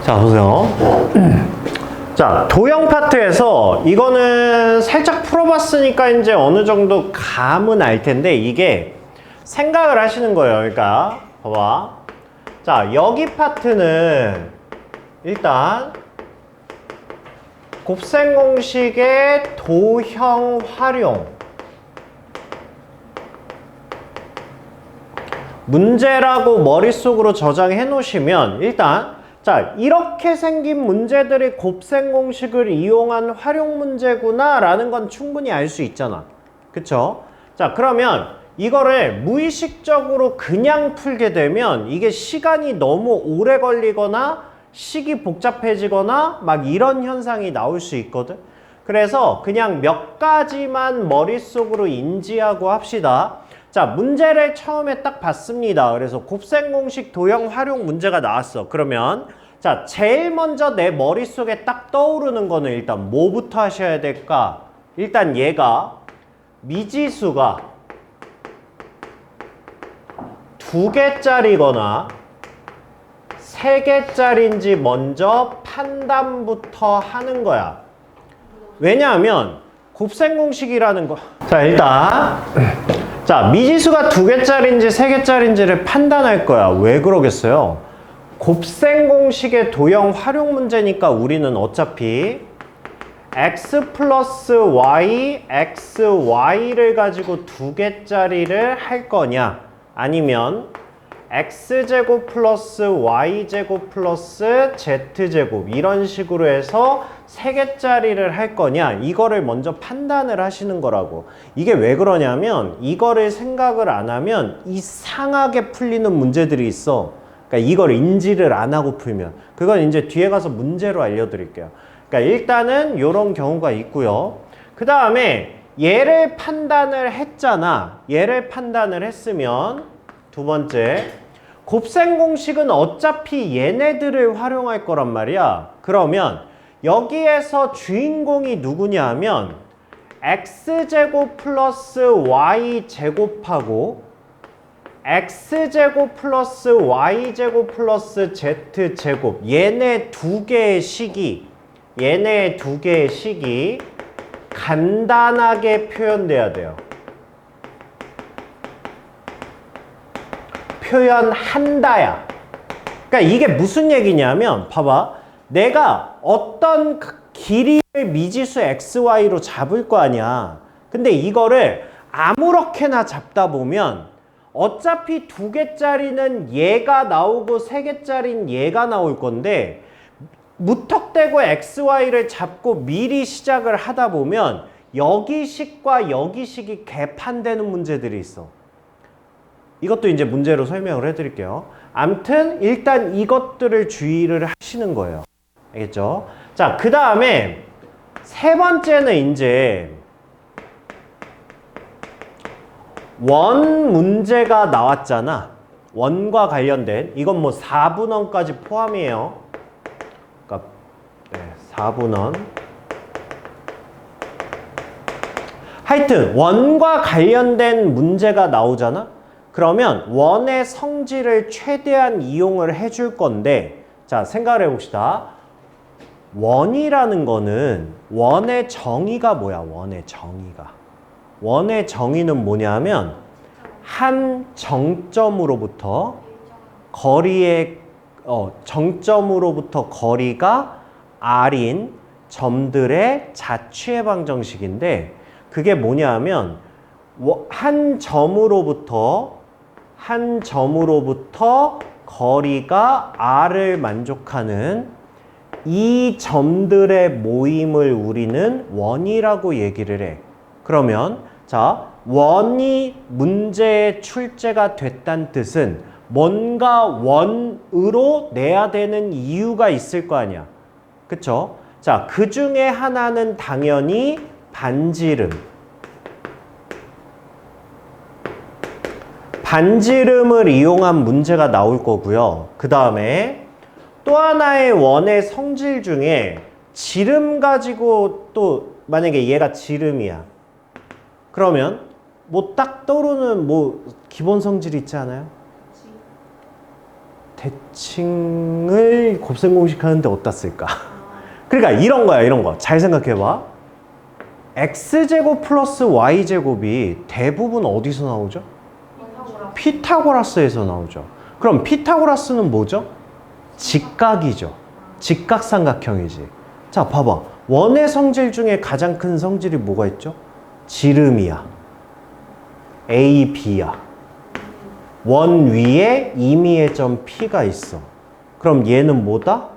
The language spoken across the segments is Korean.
자, 보세요. 자, 도형 파트에서 이거는 살짝 풀어봤으니까 이제 어느 정도 감은 알 텐데 이게 생각을 하시는 거예요. 그러니까 봐봐. 자, 여기 파트는 일단 곱셈 공식의 도형 활용 문제라고 머릿속으로 저장해 놓으시면 일단 자, 이렇게 생긴 문제들이 곱셈 공식을 이용한 활용 문제구나 라는 건 충분히 알 수 있잖아. 그쵸? 자, 그러면 이거를 무의식적으로 그냥 풀게 되면 이게 시간이 너무 오래 걸리거나 식이 복잡해지거나 막 이런 현상이 나올 수 있거든. 그래서 그냥 몇 가지만 머릿속으로 인지하고 합시다. 자, 문제를 처음에 딱 봤습니다. 그래서 곱셈 공식 도형 활용 문제가 나왔어. 그러면 자, 제일 먼저 내 머릿속에 딱 떠오르는 거는 일단 뭐부터 하셔야 될까? 일단 얘가 미지수가 2개짜리거나 3개짜리인지 먼저 판단부터 하는 거야. 왜냐하면 곱셈 공식이라는 거. 자, 일단 자, 미지수가 2개짜리인지 3개짜리인지를 판단할 거야. 왜 그러겠어요? 곱셈 공식의 도형 활용 문제니까 우리는 어차피 x 플러스 y, xy를 가지고 2개짜리를 할 거냐 아니면 x제곱 플러스 y제곱 플러스 z제곱 이런 식으로 해서 3개짜리를 할 거냐 이거를 먼저 판단을 하시는 거라고. 이게 왜 그러냐면 이거를 생각을 안 하면 이상하게 풀리는 문제들이 있어. 그러니까 이걸 인지를 안 하고 풀면 그건 이제 뒤에 가서 문제로 알려드릴게요. 그러니까 일단은 이런 경우가 있고요. 그 다음에 얘를 판단을 했잖아. 얘를 판단을 했으면 두 번째 곱셈 공식은 어차피 얘네들을 활용할 거란 말이야. 그러면 여기에서 주인공이 누구냐 하면 x제곱 플러스 y제곱하고 x제곱 플러스 y제곱 플러스 z제곱 얘네 두 개의 식이 간단하게 표현돼야 돼요. 표현한다야. 그러니까 이게 무슨 얘기냐면 봐봐. 내가 어떤 길이를 미지수 xy로 잡을 거 아니야. 근데 이거를 아무렇게나 잡다 보면 어차피 2개짜리는 얘가 나오고 3개짜리는 얘가 나올 건데 무턱대고 xy를 잡고 미리 시작을 하다 보면 여기 식과 여기 식이 개판되는 문제들이 있어. 이것도 이제 문제로 설명을 해드릴게요. 암튼 일단 이것들을 주의를 하시는 거예요. 알겠죠? 자, 그 다음에 세 번째는 이제 원 문제가 나왔잖아. 원과 관련된 이건 뭐 4분원까지 포함이에요. 그러니까 4분원. 하여튼 원과 관련된 문제가 나오잖아. 그러면 원의 성질을 최대한 이용을 해줄 건데 자, 생각을 해봅시다. 원이라는 거는 원의 정의가 뭐야? 원의 정의가. 원의 정의는 뭐냐면 한 정점으로부터 거리의 정점으로부터 거리가 r인 점들의 자취의 방정식인데 그게 뭐냐면 한 점으로부터 거리가 r을 만족하는 이 점들의 모임을 우리는 원이라고 얘기를 해. 그러면 자, 원이 문제의 출제가 됐다는 뜻은 뭔가 원으로 내야 되는 이유가 있을 거 아니야. 그쵸? 자, 그 중에 하나는 당연히 반지름을 이용한 문제가 나올 거고요. 그 다음에 또 하나의 원의 성질 중에 지름 가지고 또 만약에 얘가 지름이야. 그러면 뭐 딱 떠오르는 뭐 기본 성질 있지 않아요? 대칭을 곱셈 공식 하는데 어디다 쓸까? 그러니까 이런 거야, 이런 거. 잘 생각해봐. x제곱 플러스 y제곱이 대부분 어디서 나오죠? 피타고라스에서 나오죠. 그럼 피타고라스는 뭐죠? 직각이죠. 직각삼각형이지. 자, 봐봐. 원의 성질 중에 가장 큰 성질이 뭐가 있죠? 지름이야. A, B야. 원 위에 임의의 점 P가 있어. 그럼 얘는 뭐다?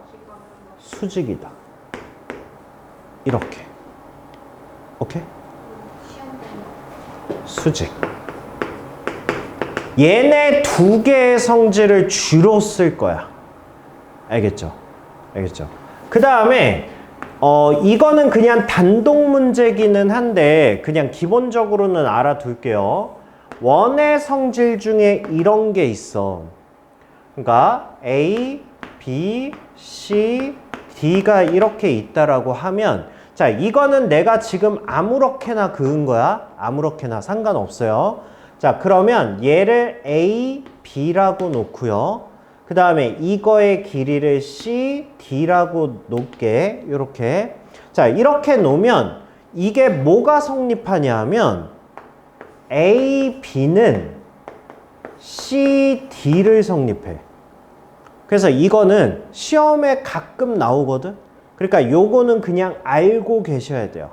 수직이다. 이렇게. 오케이? 수직. 얘네 두 개의 성질을 주로 쓸 거야. 알겠죠? 알겠죠? 그 다음에 이거는 그냥 단독 문제기는 한데 그냥 기본적으로는 알아둘게요. 원의 성질 중에 이런 게 있어. 그러니까 A, B, C, D가 이렇게 있다라고 하면 자, 이거는 내가 지금 아무렇게나 그은 거야. 아무렇게나 상관없어요. 자, 그러면 얘를 A, B라고 놓고요. 그 다음에 이거의 길이를 C, D라고 놓게. 이렇게. 자, 이렇게 놓으면 이게 뭐가 성립하냐 하면 A, B는 C, D를 성립해. 그래서 이거는 시험에 가끔 나오거든. 그러니까 요거는 그냥 알고 계셔야 돼요.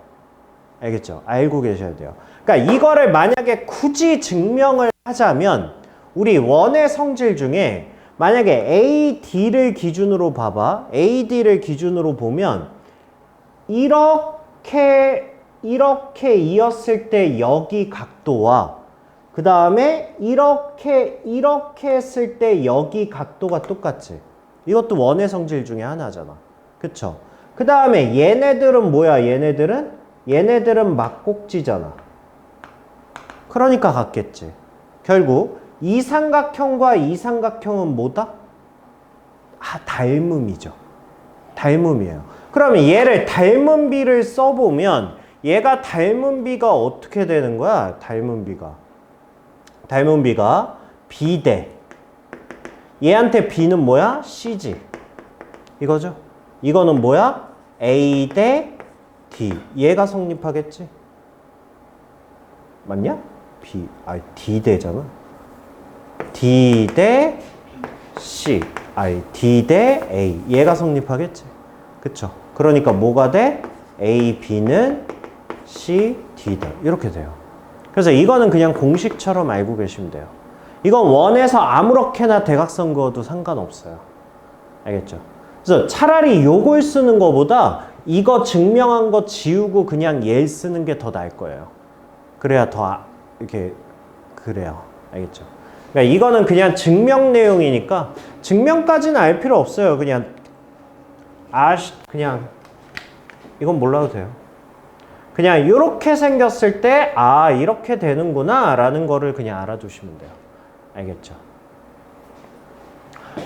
알겠죠? 알고 계셔야 돼요. 그러니까 이거를 만약에 굳이 증명을 하자면 우리 원의 성질 중에 만약에 AD를 기준으로 봐봐. AD를 기준으로 보면 이렇게 이었을 때 여기 각도와 그 다음에 이렇게 했을 때 여기 각도가 똑같지. 이것도 원의 성질 중에 하나잖아. 그쵸? 그 다음에 얘네들은 뭐야? 얘네들은 막꼭지잖아. 그러니까 같겠지. 결국 이 삼각형과 이 삼각형은 뭐다? 닮음이죠. 닮음이에요. 그러면 얘를 닮은 비를 써보면 얘가 닮은 비가 어떻게 되는 거야? 닮은 비가 B대. 얘한테 B는 뭐야? C지. 이거죠? 이거는 뭐야? A 대 D. 얘가 성립하겠지? 맞냐? D 대잖아. D 대 C. D 대 A. 얘가 성립하겠지? 그쵸? 그러니까 뭐가 돼? A, B는 C, D다. 이렇게 돼요. 그래서 이거는 그냥 공식처럼 알고 계시면 돼요. 이건 원에서 아무렇게나 대각선 그어도 상관없어요. 알겠죠? 그래서 차라리 요걸 쓰는 거보다 이거 증명한 거 지우고 그냥 얘 쓰는 게 더 나을 거예요. 그래야 더 이렇게 그래요. 알겠죠? 그러니까 이거는 그냥 증명 내용이니까 증명까지는 알 필요 없어요. 그냥 이건 몰라도 돼요. 그냥 이렇게 생겼을 때 이렇게 되는구나 라는 거를 그냥 알아두시면 돼요. 알겠죠?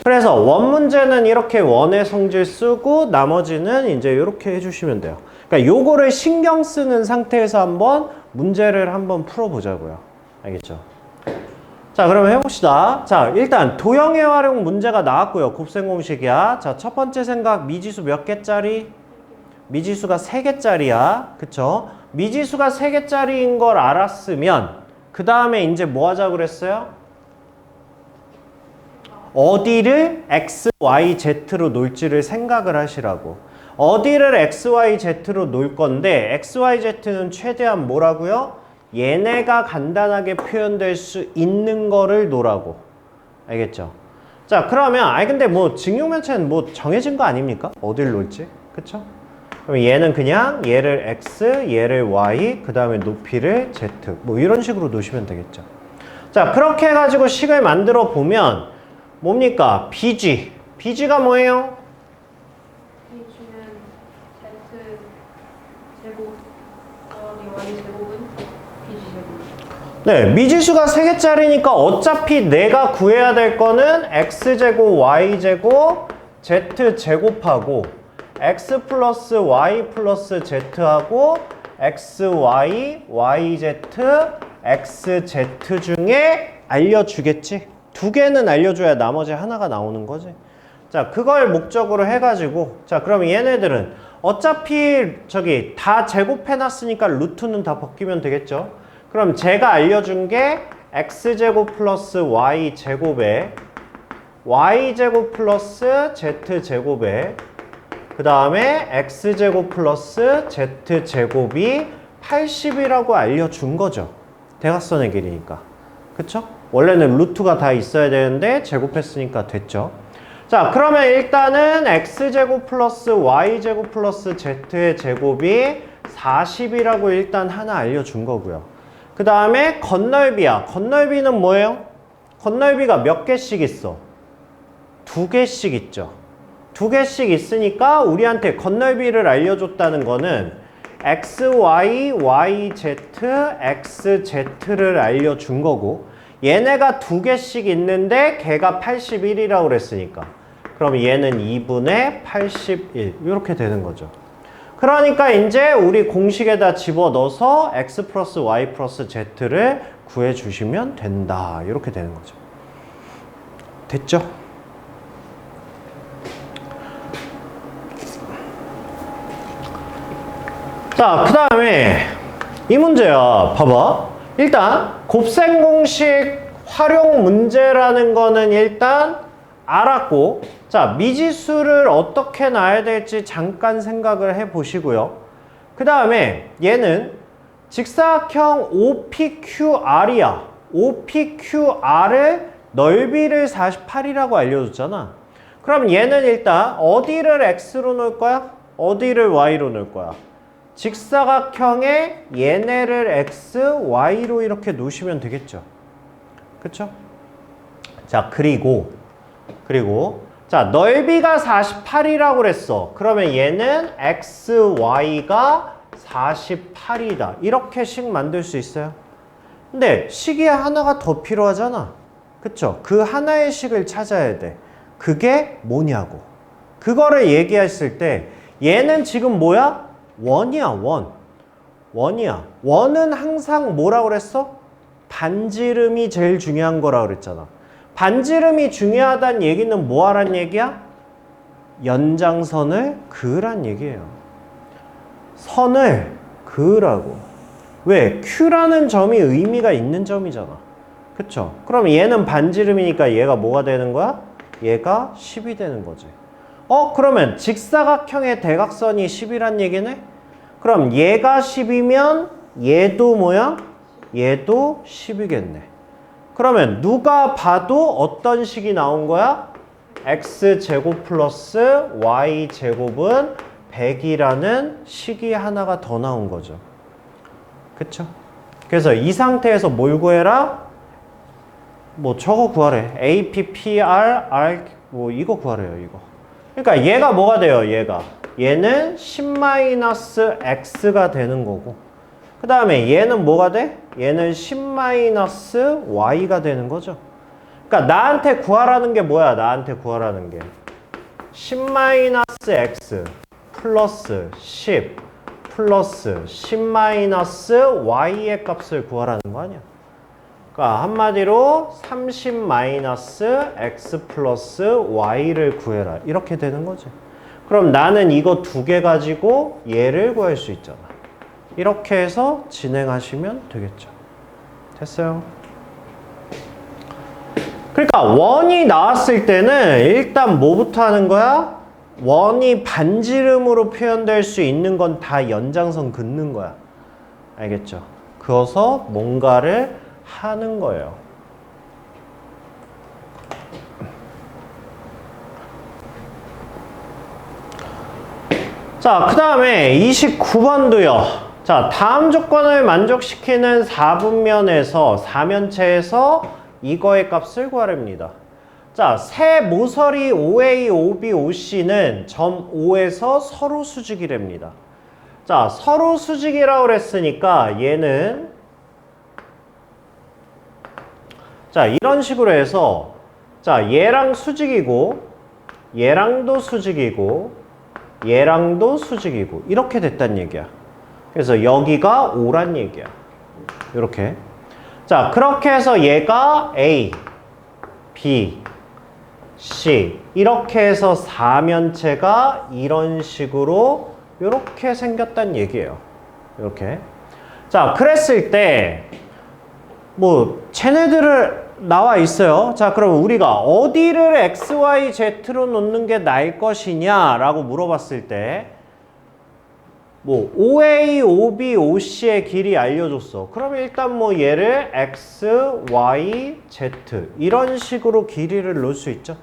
그래서 원 문제는 이렇게 원의 성질 쓰고 나머지는 이제 이렇게 해주시면 돼요. 그러니까 요거를 신경 쓰는 상태에서 한번 문제를 한번 풀어보자고요. 알겠죠? 자, 그러면 해봅시다. 자, 일단 도형의 활용 문제가 나왔고요. 곱셈 공식이야. 자, 첫 번째 생각 미지수 몇 개짜리? 미지수가 3개짜리야. 그쵸? 미지수가 3개짜리인 걸 알았으면 그 다음에 이제 뭐 하자고 그랬어요? 어디를 x, y, z로 놓을지를 생각을 하시라고. 어디를 x, y, z로 놓을 건데 x, y, z는 최대한 뭐라고요? 얘네가 간단하게 표현될 수 있는 거를 놓으라고. 알겠죠? 자, 그러면 근데 뭐 직육면체는 뭐 정해진 거 아닙니까? 어디를 놓을지. 그쵸? 그럼 얘는 그냥 얘를 x, 얘를 y, 그 다음에 높이를 z 뭐 이런 식으로 놓으시면 되겠죠. 자, 그렇게 해가지고 식을 만들어 보면 뭡니까? BG. BG가 뭐예요? BG는 Z제곱 더하기 Y제곱은 BG제곱. 네, 미지수가 3개짜리니까 어차피 내가 구해야 될 거는 X제곱, Y제곱, Z제곱하고 X 플러스 Y 플러스 Z하고 X, Y, YZ, XZ 중에 알려주겠지? 두 개는 알려줘야 나머지 하나가 나오는 거지. 자, 그걸 목적으로 해가지고, 자, 그럼 얘네들은 어차피 저기 다 제곱해놨으니까 루트는 다 벗기면 되겠죠. 그럼 제가 알려준 게 x제곱 플러스 y제곱에 y제곱 플러스 z제곱에 그 다음에 x제곱 플러스 z제곱이 80이라고 알려준 거죠. 대각선의 길이니까. 그쵸? 원래는 루트가 다 있어야 되는데 제곱했으니까 됐죠. 자, 그러면 일단은 x제곱 플러스 y제곱 플러스 z의 제곱이 40이라고 일단 하나 알려준 거고요. 그 다음에 건널비야. 건널비는 뭐예요? 건널비가 몇 개씩 있어? 두 개씩 있죠. 두 개씩 있으니까 우리한테 건널비를 알려줬다는 거는 xy, yz, xz를 알려준 거고 얘네가 두 개씩 있는데 걔가 81이라고 그랬으니까 그럼 얘는 2분의 81 이렇게 되는 거죠. 그러니까 이제 우리 공식에다 집어넣어서 x 플러스 y 플러스 z를 구해주시면 된다. 이렇게 되는 거죠. 됐죠? 자, 그 다음에 이 문제야. 봐봐. 일단 곱셈 공식 활용 문제라는 거는 일단 알았고, 자, 미지수를 어떻게 놔야 될지 잠깐 생각을 해 보시고요. 그 다음에 얘는 직사각형 OPQR이야. OPQR을 넓이를 48이라고 알려줬잖아. 그럼 얘는 일단 어디를 X로 놓을 거야? 어디를 Y로 놓을 거야? 직사각형에 얘네를 X, Y로 이렇게 놓으시면 되겠죠. 그쵸? 자, 그리고 자, 넓이가 48이라고 그랬어. 그러면 얘는 X, Y가 48이다. 이렇게씩 만들 수 있어요. 근데 식이 하나가 더 필요하잖아. 그쵸? 그 하나의 식을 찾아야 돼. 그게 뭐냐고. 그거를 얘기했을 때 얘는 지금 뭐야? 원이야, 원. 원이야. 원은 항상 뭐라고 그랬어? 반지름이 제일 중요한 거라고 그랬잖아. 반지름이 중요하다는 얘기는 뭐 하란 얘기야? 연장선을 그으란 얘기예요. 선을 그으라고. 왜? Q라는 점이 의미가 있는 점이잖아. 그쵸? 그럼 얘는 반지름이니까 얘가 뭐가 되는 거야? 얘가 10이 되는 거지. 그러면 직사각형의 대각선이 10이란 얘기네? 그럼 얘가 10이면 얘도 뭐야? 얘도 10이겠네. 그러면 누가 봐도 어떤 식이 나온 거야? x제곱 플러스 y제곱은 100이라는 식이 하나가 더 나온 거죠. 그쵸? 그래서 이 상태에서 뭘 구해라? 뭐 저거 구하래. APPR, R, 뭐 이거 구하래요, 이거. 그러니까 얘가 뭐가 돼요, 얘가? 얘는 10-x가 되는 거고. 그 다음에 얘는 뭐가 돼? 얘는 10-y가 되는 거죠. 그러니까 나한테 구하라는 게 뭐야? 나한테 구하라는 게 10-x 플러스 10 플러스 10-y의 값을 구하라는 거 아니야? 그러니까 한마디로 30-x 플러스 y를 구해라. 이렇게 되는 거지. 그럼 나는 이거 두 개 가지고 얘를 구할 수 있잖아. 이렇게 해서 진행하시면 되겠죠. 됐어요? 그러니까 원이 나왔을 때는 일단 뭐부터 하는 거야? 원이 반지름으로 표현될 수 있는 건 다 연장선 긋는 거야. 알겠죠? 그어서 뭔가를 하는 거예요. 자, 그 다음에 29번도요. 자, 다음 조건을 만족시키는 4분면에서 4면체에서 이거의 값을 구하랍니다. 자, 세 모서리 OA, OB, OC는 점 O에서 서로 수직이랍니다. 자, 서로 수직이라고 그랬으니까 얘는 자, 이런 식으로 해서 자, 얘랑 수직이고 얘랑도 수직이고 얘랑도 수직이고 이렇게 됐단 얘기야. 그래서 여기가 O란 얘기야. 이렇게. 자, 그렇게 해서 얘가 A, B, C 이렇게 해서 사면체가 이런 식으로 이렇게 생겼다는 얘기예요. 이렇게. 자, 그랬을 때 뭐 쟤네들을 나와 있어요. 자, 그럼 우리가 어디를 X, Y, Z로 놓는 게 나을 것이냐 라고 물어봤을 때 뭐 OA, OB, OC의 길이 알려줬어. 그러면 일단 뭐 얘를 X, Y, Z 이런 식으로 길이를 놓을 수 있죠.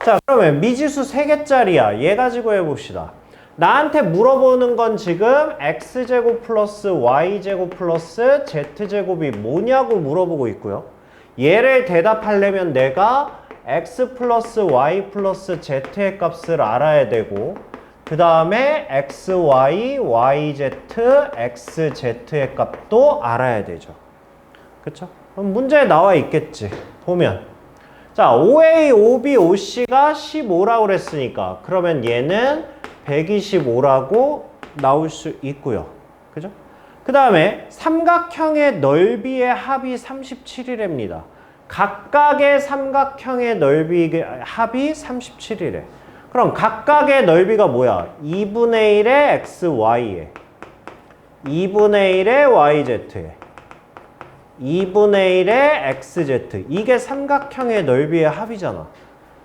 자, 그러면 미지수 3개짜리야. 얘 가지고 해봅시다. 나한테 물어보는 건 지금 X제곱 플러스 Y제곱 플러스 Z제곱이 뭐냐고 물어보고 있고요. 얘를 대답하려면 내가 X 플러스 Y 플러스 Z의 값을 알아야 되고 그 다음에 XY, YZ, XZ의 값도 알아야 되죠. 그쵸? 그럼 문제에 나와 있겠지. 보면 자, OA, OB, OC가 15라고 그랬으니까 그러면 얘는 125라고 나올 수 있고요. 그죠? 그 다음에 삼각형의 넓이의 합이 37이랍니다. 각각의 삼각형의 넓이 합이 37이래. 그럼 각각의 넓이가 뭐야? 2분의 1의 XY에 2분의 1의 YZ에 2분의 1의 XZ 이게 삼각형의 넓이의 합이잖아.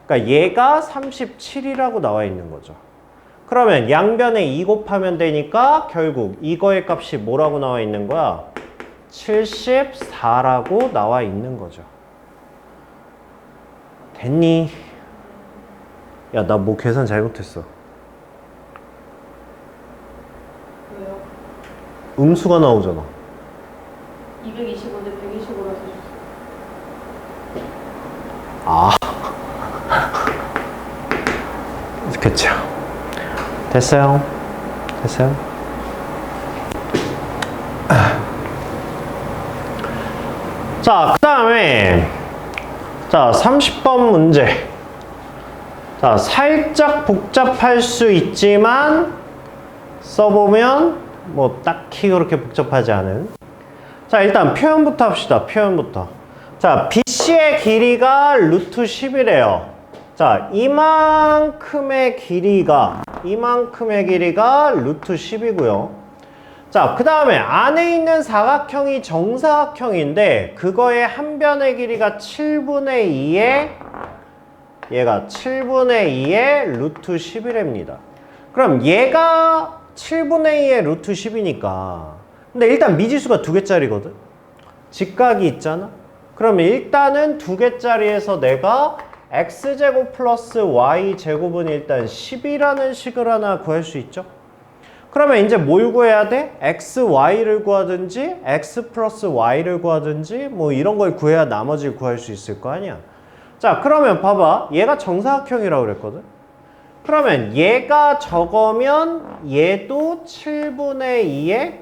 그러니까 얘가 37이라고 나와 있는 거죠. 그러면 양변에 2 곱하면 되니까 결국 이거의 값이 뭐라고 나와 있는 거야? 74라고 나와 있는 거죠. 됐니? 야, 나 뭐 계산 잘못했어. 왜요? 음수가 나오잖아. 225대 125라서 아. 그쵸. 됐어요. 됐어요. 자, 그 다음에 자, 30번 문제. 자, 살짝 복잡할 수 있지만 써보면 뭐 딱히 그렇게 복잡하지 않은. 자, 일단 표현부터 합시다. 표현부터. 자, BC의 길이가 루트 10이래요. 자, 이만큼의 길이가 루트 10이고요. 자, 그 다음에 안에 있는 사각형이 정사각형인데 그거의 한 변의 길이가 7분의 2에 얘가 7분의 2의 루트 10이랍니다. 그럼 얘가 7분의 2의 루트 10이니까 근데 일단 미지수가 2개짜리거든? 직각이 있잖아? 그럼 일단은 2개짜리에서 내가 x제곱 플러스 y제곱은 일단 10이라는 식을 하나 구할 수 있죠? 그러면 이제 뭘 구해야 돼? xy를 구하든지 x 플러스 y를 구하든지 뭐 이런 걸 구해야 나머지를 구할 수 있을 거 아니야. 자, 그러면 봐봐. 얘가 정사각형이라고 그랬거든? 그러면 얘가 저거면 얘도 7분의 2의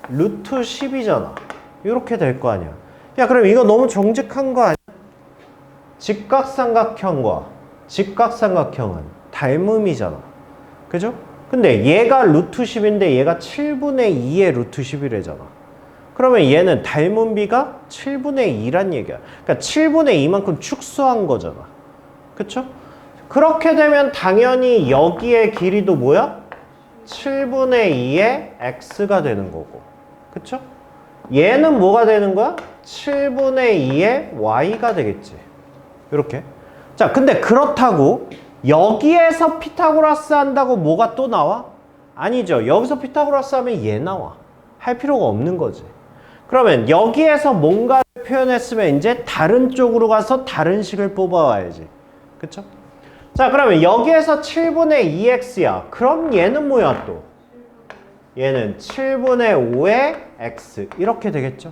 루트 10이잖아. 이렇게 될 거 아니야. 야, 그럼 이거 너무 정직한 거 아니야? 직각삼각형과 직각삼각형은 닮음이잖아. 그죠? 근데 얘가 루트 10인데 얘가 7분의 2의 루트 10이래잖아. 그러면 얘는 닮은 비가 7분의 2란 얘기야. 그러니까 7분의 2만큼 축소한 거잖아. 그쵸? 그렇게 되면 당연히 여기의 길이도 뭐야? 7분의 2의 x가 되는 거고. 그쵸? 얘는 뭐가 되는 거야? 7분의 2의 y가 되겠지. 이렇게. 자, 근데 그렇다고 여기에서 피타고라스 한다고 뭐가 또 나와? 아니죠. 여기서 피타고라스 하면 얘 나와. 할 필요가 없는 거지. 그러면 여기에서 뭔가를 표현했으면 이제 다른 쪽으로 가서 다른 식을 뽑아와야지. 그쵸? 자, 그러면 여기에서 7분의 2x야. 그럼 얘는 뭐야 또? 얘는 7분의 5의 x. 이렇게 되겠죠?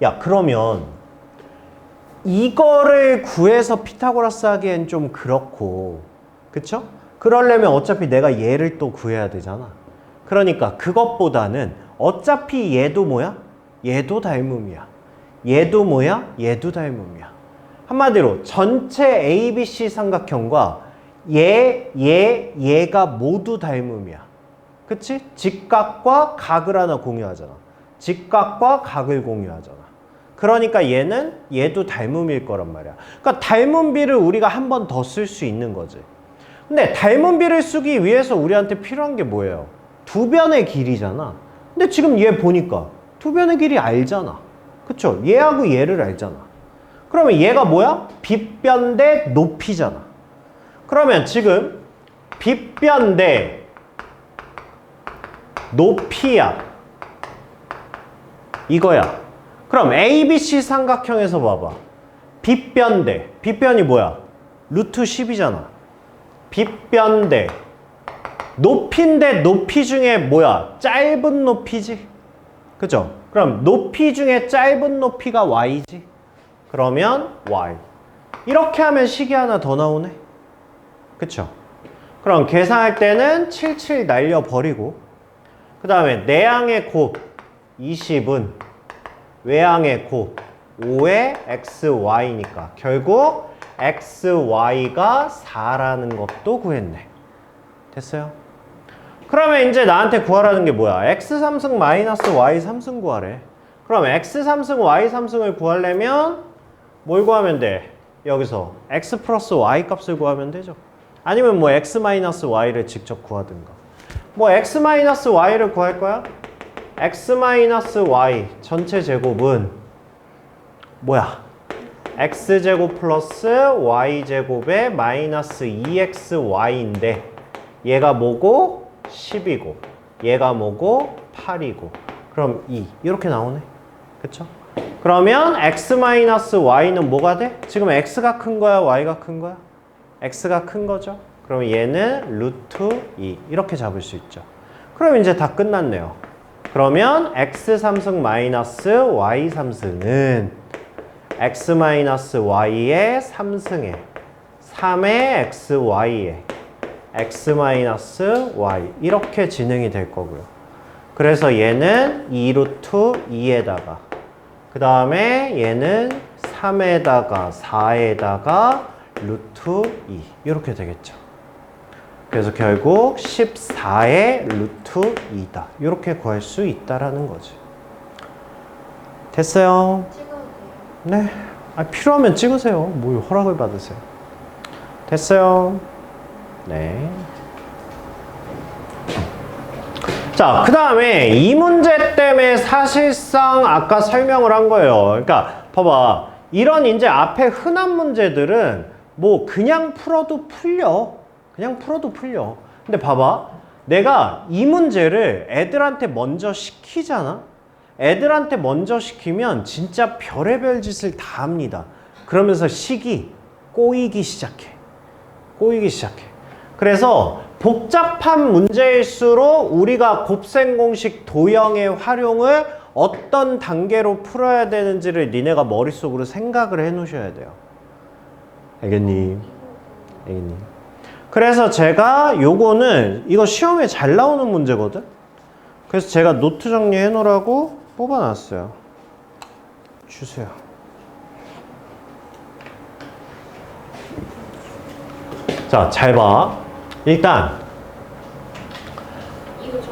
야, 그러면 이거를 구해서 피타고라스 하기엔 좀 그렇고, 그쵸? 그러려면 어차피 내가 얘를 또 구해야 되잖아. 그러니까 그것보다는 어차피 얘도 뭐야? 얘도 닮음이야. 얘도 뭐야? 얘도 닮음이야. 한마디로 전체 ABC 삼각형과 얘가 모두 닮음이야. 그치? 직각과 각을 하나 공유하잖아. 직각과 각을 공유하잖아. 그러니까 얘는 얘도 닮음일 거란 말이야. 그러니까 닮은 비를 우리가 한 번 더 쓸 수 있는 거지. 근데 닮은 비를 쓰기 위해서 우리한테 필요한 게 뭐예요? 두 변의 길이잖아. 근데 지금 얘 보니까 두 변의 길이 알잖아. 그쵸? 얘하고 얘를 알잖아. 그러면 얘가 뭐야? 빗변 대 높이잖아. 그러면 지금 빗변 대 높이야. 이거야. 그럼 ABC 삼각형에서 봐봐. 빗변 대 빗변이 뭐야? 루트 10이잖아. 빗변 대 높이인데 높이 중에 뭐야? 짧은 높이지. 그죠? 그럼 높이 중에 짧은 높이가 y지. 그러면 y. 이렇게 하면 식이 하나 더 나오네. 그쵸? 그럼 계산할 때는 77 날려버리고 그 다음에 내항의 곱 20은 외항의 곱 5의 xy니까 결국 xy가 4라는 것도 구했네. 됐어요? 그러면 이제 나한테 구하라는 게 뭐야? x 3승 마이너스 y 3승 구하래. 그럼 x 3승 y 3승을 구하려면 뭘 구하면 돼? 여기서 x 플러스 y 값을 구하면 되죠. 아니면 뭐 x 마이너스 y를 직접 구하든가. 뭐 x 마이너스 y를 구할 거야? x 마이너스 y 전체 제곱은 뭐야? x제곱 플러스 y제곱의 마이너스 2xy인데 얘가 뭐고? 10이고 얘가 뭐고? 8이고 그럼 2 이렇게 나오네. 그쵸? 그러면 x 마이너스 y는 뭐가 돼? 지금 x가 큰 거야? y가 큰 거야? x가 큰 거죠? 그럼 얘는 루트 2 이렇게 잡을 수 있죠. 그럼 이제 다 끝났네요. 그러면 x 3승 마이너스 y 3승은 x 마이너스 y의 3승에 3의 xy에 x 마이너스 y 이렇게 진행이 될 거고요. 그래서 얘는 2루트 2에다가 그 다음에 얘는 3에다가 4에다가 루트 2 이렇게 되겠죠. 그래서 결국 14의 루트 2다. 이렇게 구할 수 있다라는 거지. 됐어요? 찍어도 돼요? 네. 필요하면 찍으세요. 뭐 허락을 받으세요. 됐어요? 네. 자, 그 다음에 이 문제 때문에 사실상 아까 설명을 한 거예요. 그러니까 봐봐. 이런 이제 앞에 흔한 문제들은 뭐 그냥 풀어도 풀려. 그냥 풀어도 풀려. 근데 봐봐. 내가 이 문제를 애들한테 먼저 시키잖아. 애들한테 먼저 시키면 진짜 별의별 짓을 다 합니다. 그러면서 식이 꼬이기 시작해. 꼬이기 시작해. 그래서 복잡한 문제일수록 우리가 곱셈 공식 도형의 활용을 어떤 단계로 풀어야 되는지를 니네가 머릿속으로 생각을 해 놓으셔야 돼요. 알겠니? 알겠니? 그래서 제가 요거는 이거 시험에 잘 나오는 문제거든? 그래서 제가 노트 정리해 놓으라고 뽑아놨어요. 주세요. 자, 잘 봐. 일단 이거 저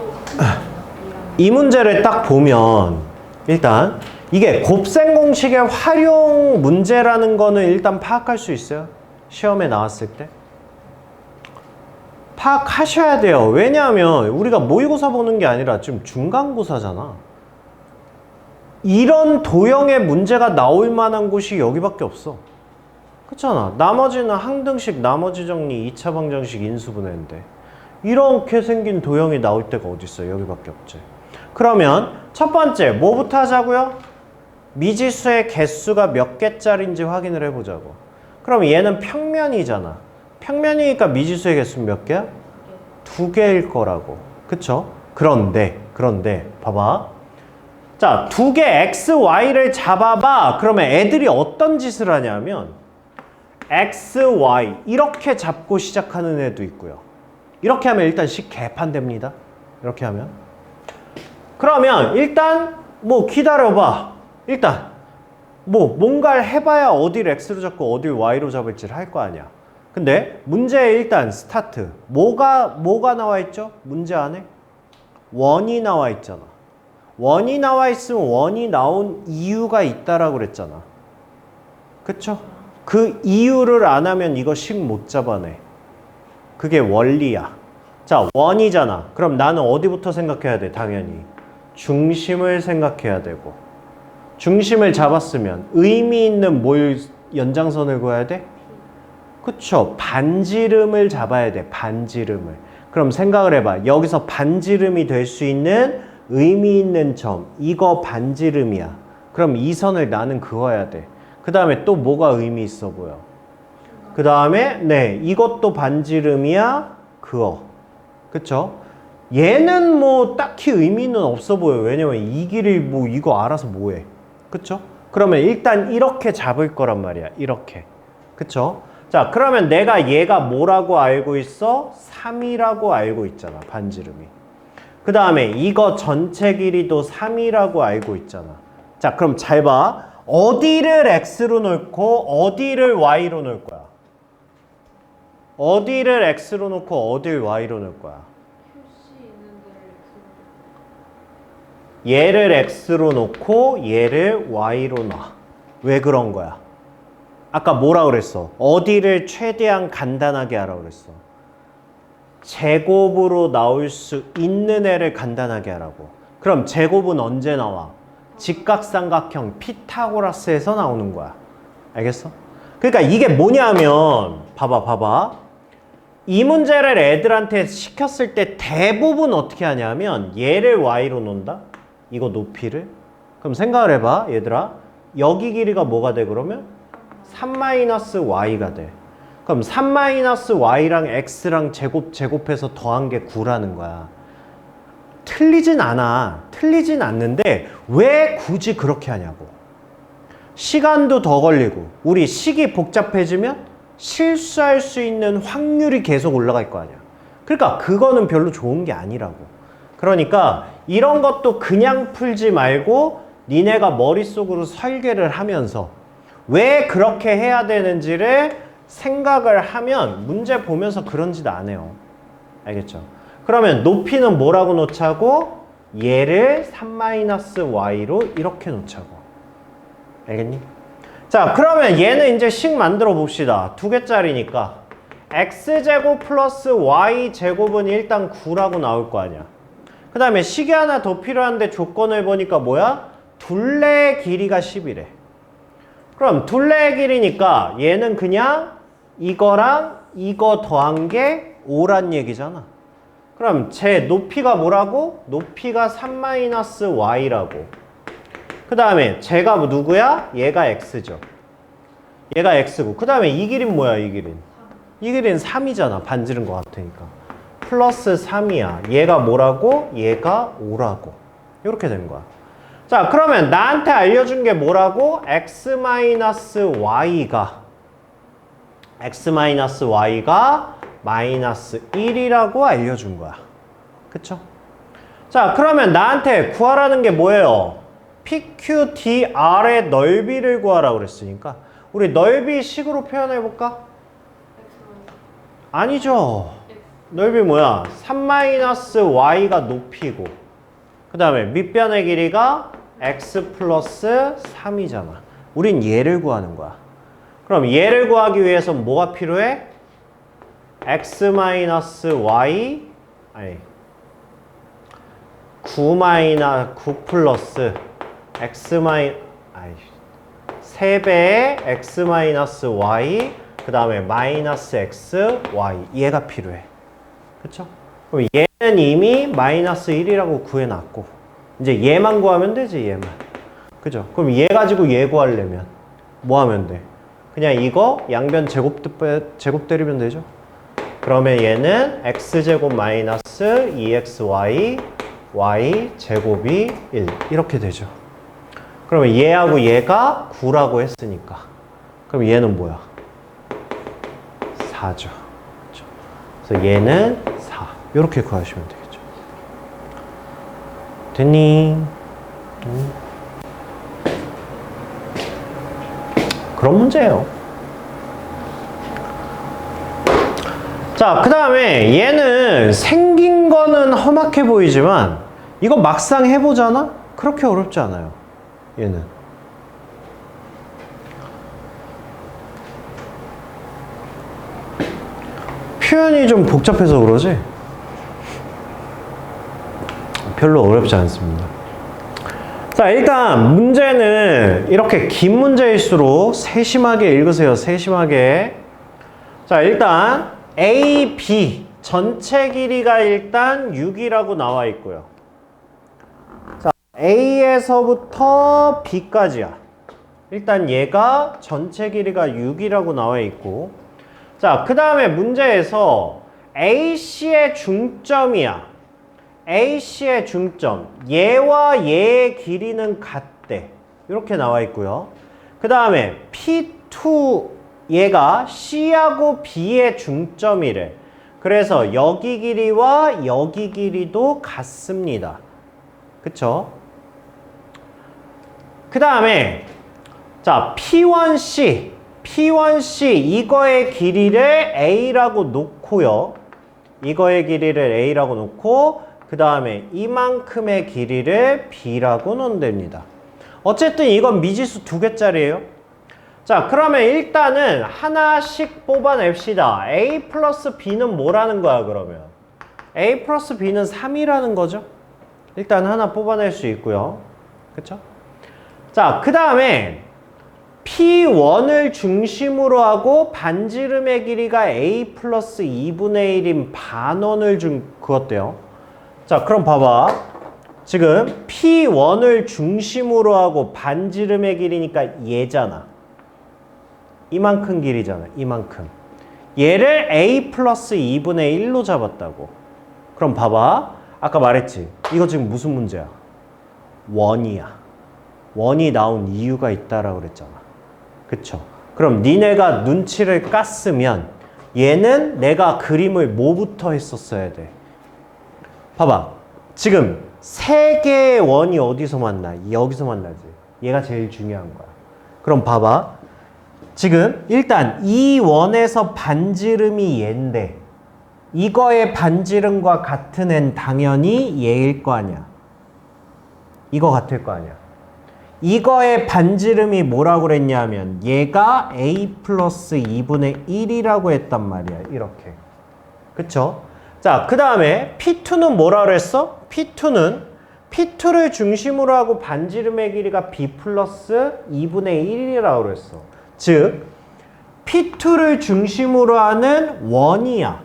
이 문제를 딱 보면 일단 이게 곱셈 공식의 활용 문제라는 거는 일단 파악할 수 있어요. 시험에 나왔을 때. 파악하셔야 돼요. 왜냐하면 우리가 모의고사 보는 게 아니라 지금 중간고사잖아. 이런 도형의 문제가 나올 만한 곳이 여기밖에 없어. 그렇잖아. 나머지는 항등식, 나머지 정리, 2차 방정식, 인수분해인데 이렇게 생긴 도형이 나올 때가 어딨어. 여기밖에 없지. 그러면 첫 번째 뭐부터 하자고요? 미지수의 개수가 몇 개짜리인지 확인을 해보자고. 그럼 얘는 평면이잖아. 평면이니까 미지수의 개수는 몇 개야? 2개일 거라고. 그쵸? 그런데 봐봐. 자, 2개 x, y를 잡아봐. 그러면 애들이 어떤 짓을 하냐면 x, y 이렇게 잡고 시작하는 애도 있고요. 이렇게 하면 일단 식 개판됩니다. 이렇게 하면. 그러면 일단 뭐 기다려봐. 일단 뭐 뭔가를 해봐야 어디를 x로 잡고 어디를 y로 잡을지를 할 거 아니야. 근데 문제에 일단 스타트. 뭐가 나와 있죠? 문제 안에? 원이 나와 있잖아. 원이 나와 있으면 원이 나온 이유가 있다라고 그랬잖아. 그쵸? 그 이유를 안 하면 이거 식 못 잡아내. 그게 원리야. 자, 원이잖아. 그럼 나는 어디부터 생각해야 돼? 당연히 중심을 생각해야 되고, 중심을 잡았으면 의미 있는 뭘 연장선을 그어야 돼? 그쵸? 반지름을 잡아야 돼. 반지름을. 그럼 생각을 해봐. 여기서 반지름이 될 수 있는 의미 있는 점, 이거 반지름이야. 그럼 이 선을 나는 그어야 돼. 그 다음에 또 뭐가 의미 있어 보여? 그 다음에 네, 이것도 반지름이야. 그어. 그쵸? 얘는 뭐 딱히 의미는 없어 보여. 왜냐면 이 길이 뭐 이거 알아서 뭐해. 그쵸? 그러면 일단 이렇게 잡을 거란 말이야. 이렇게. 그쵸? 자, 그러면 내가 얘가 뭐라고 알고 있어? 3이라고 알고 있잖아. 반지름이. 그 다음에 이거 전체 길이도 3이라고 알고 있잖아. 자, 그럼 잘 봐. 어디를 x로 놓고 어디를 y로 놓을 거야? 어디를 x로 놓고 어디를 y로 놓을 거야? 표시 있는 데를 얘를 x로 놓고 얘를 y로 놔. 왜 그런 거야? 아까 뭐라 그랬어? 어디를 최대한 간단하게 하라 그랬어. 제곱으로 나올 수 있는 애를 간단하게 하라고. 그럼 제곱은 언제 나와? 직각삼각형 피타고라스에서 나오는 거야. 알겠어? 그러니까 이게 뭐냐면 봐봐. 이 문제를 애들한테 시켰을 때 대부분 어떻게 하냐면 얘를 y로 놓는다. 이거 높이를. 그럼 생각을 해봐. 얘들아. 여기 길이가 뭐가 돼 그러면? 3-y가 돼. 그럼 3-y랑 x랑 제곱해서 더한 게 9라는 거야. 틀리진 않아. 틀리진 않는데 왜 굳이 그렇게 하냐고. 시간도 더 걸리고 우리 식이 복잡해지면 실수할 수 있는 확률이 계속 올라갈 거 아니야. 그러니까 그거는 별로 좋은 게 아니라고. 그러니까 이런 것도 그냥 풀지 말고 니네가 머릿속으로 설계를 하면서 왜 그렇게 해야 되는지를 생각을 하면 문제 보면서 그런 짓 안 해요. 알겠죠? 그러면 높이는 뭐라고 놓자고? 얘를 3-y로 이렇게 놓자고. 알겠니? 자, 그러면 얘는 이제 식 만들어 봅시다. 2개짜리니까 x제곱 플러스 y제곱은 일단 9라고 나올 거 아니야. 그 다음에 식이 하나 더 필요한데 조건을 보니까 뭐야? 둘레의 길이가 10이래. 그럼 둘레의 길이니까 얘는 그냥 이거랑 이거 더한 게 5란 얘기잖아. 그럼 제 높이가 뭐라고? 높이가 3-y라고. 그 다음에 제가 누구야? 얘가 x죠. 얘가 x고. 그 다음에 이 길이는 뭐야? 이 길이는? 이 길이는 3이잖아. 반지른 것 같으니까. 플러스 3이야. 얘가 뭐라고? 얘가 5라고. 이렇게 된 거야. 자, 그러면 나한테 알려준 게 뭐라고? x-y가 마이너스 1이라고 알려준 거야. 그쵸? 자, 그러면 나한테 구하라는 게 뭐예요? PQDR의 넓이를 구하라고 그랬으니까 우리 넓이 식으로 표현해볼까? 아니죠. 넓이 뭐야? 3-y가 높이고 그 다음에 밑변의 길이가 x 플러스 3이잖아. 우린 얘를 구하는 거야. 그럼 얘를 구하기 위해서 뭐가 필요해? x-y 아니 9 플러스 x-y 3배의 x-y 그 다음에 마이너스 x, y 얘가 필요해. 그쵸? 그럼 얘는 이미 마이너스 1이라고 구해놨고 이제 얘만 구하면 되지. 얘만. 그죠? 그럼 얘 가지고 얘 구하려면 뭐 하면 돼? 그냥 이거 양변 제곱 때리면 되죠? 그러면 얘는 x제곱 마이너스 2xy y 제곱이 1 이렇게 되죠. 그러면 얘하고 얘가 9라고 했으니까 그럼 얘는 뭐야? 4죠. 그렇죠? 그래서 얘는 4 이렇게 구하시면 되겠죠. 됐니? 그런 문제예요. 자, 그 다음에 얘는 생긴 거는 험악해 보이지만 이거 막상 해보잖아? 그렇게 어렵지 않아요. 얘는. 표현이 좀 복잡해서 그러지? 별로 어렵지 않습니다. 자, 일단 문제는 이렇게 긴 문제일수록 세심하게 읽으세요. 세심하게. 자, 일단 A, B 전체 길이가 일단 6이라고 나와 있고요. 자, A에서부터 B까지야. 일단 얘가 전체 길이가 6이라고 나와 있고, 자, 그 다음에 문제에서 AC의 중점이야. AC의 중점, 얘와 얘의 길이는 같대. 이렇게 나와 있고요. 그 다음에 P2, 얘가 C하고 B의 중점이래. 그래서 여기 길이와 여기 길이도 같습니다. 그쵸? 그 다음에 자, P1C, P1C 이거의 길이를 A라고 놓고요. 이거의 길이를 A라고 놓고 그 다음에 이만큼의 길이를 B라고 놓습니다. 어쨌든 이건 미지수 2개짜리예요. 자, 그러면 일단은 하나씩 뽑아냅시다. A 플러스 B는 뭐라는 거야, 그러면? A 플러스 B는 3이라는 거죠. 일단 하나 뽑아낼 수 있고요. 그쵸? 자, 그 다음에 P1을 중심으로 하고 반지름의 길이가 A 플러스 2분의 1인 반원을 그었대요. 자, 그럼 봐봐. 지금 P1을 중심으로 하고 반지름의 길이니까 얘잖아. 이만큼 길이잖아. 이만큼. 얘를 A 플러스 2분의 1로 잡았다고. 그럼 봐봐. 아까 말했지. 이거 지금 무슨 문제야? 원이야. 원이 나온 이유가 있다라고 그랬잖아. 그쵸? 그럼 니네가 눈치를 깠으면 얘는 내가 그림을 뭐부터 했었어야 돼? 봐봐. 지금 세 개의 원이 어디서 만나? 여기서 만나지. 얘가 제일 중요한 거야. 그럼 봐봐. 지금 일단 이 원에서 반지름이 얘인데 이거의 반지름과 같은 애는 당연히 얘일 거 아니야. 이거 같을 거 아니야. 이거의 반지름이 뭐라고 그랬냐면 얘가 A 플러스 2분의 1이라고 했단 말이야. 이렇게. 그쵸? 자, 그 다음에 P2는 뭐라 그랬어? P2를 중심으로 하고 반지름의 길이가 B 플러스 2분의 1이라고 그랬어. 즉, P2를 중심으로 하는 원이야.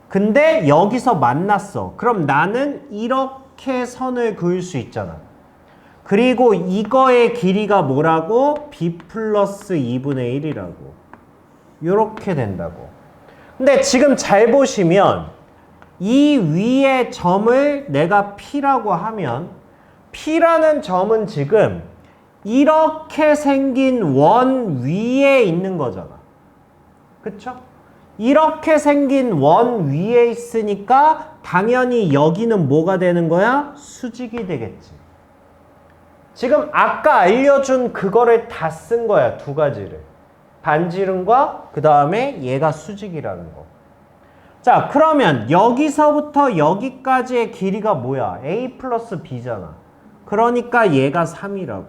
근데 여기서 만났어. 그럼 나는 이렇게 선을 그을 수 있잖아. 그리고 이거의 길이가 뭐라고? B 플러스 2분의 1이라고. 이렇게 된다고. 근데 지금 잘 보시면 이 위의 점을 내가 P라고 하면 P라는 점은 지금 이렇게 생긴 원 위에 있는 거잖아. 그쵸? 이렇게 생긴 원 위에 있으니까 당연히 여기는 뭐가 되는 거야? 수직이 되겠지. 지금 아까 알려준 그거를 다 쓴 거야. 두 가지를. 반지름과 그 다음에 얘가 수직이라는 거. 자, 그러면 여기서부터 여기까지의 길이가 뭐야? A 플러스 B잖아. 그러니까 얘가 3이라고.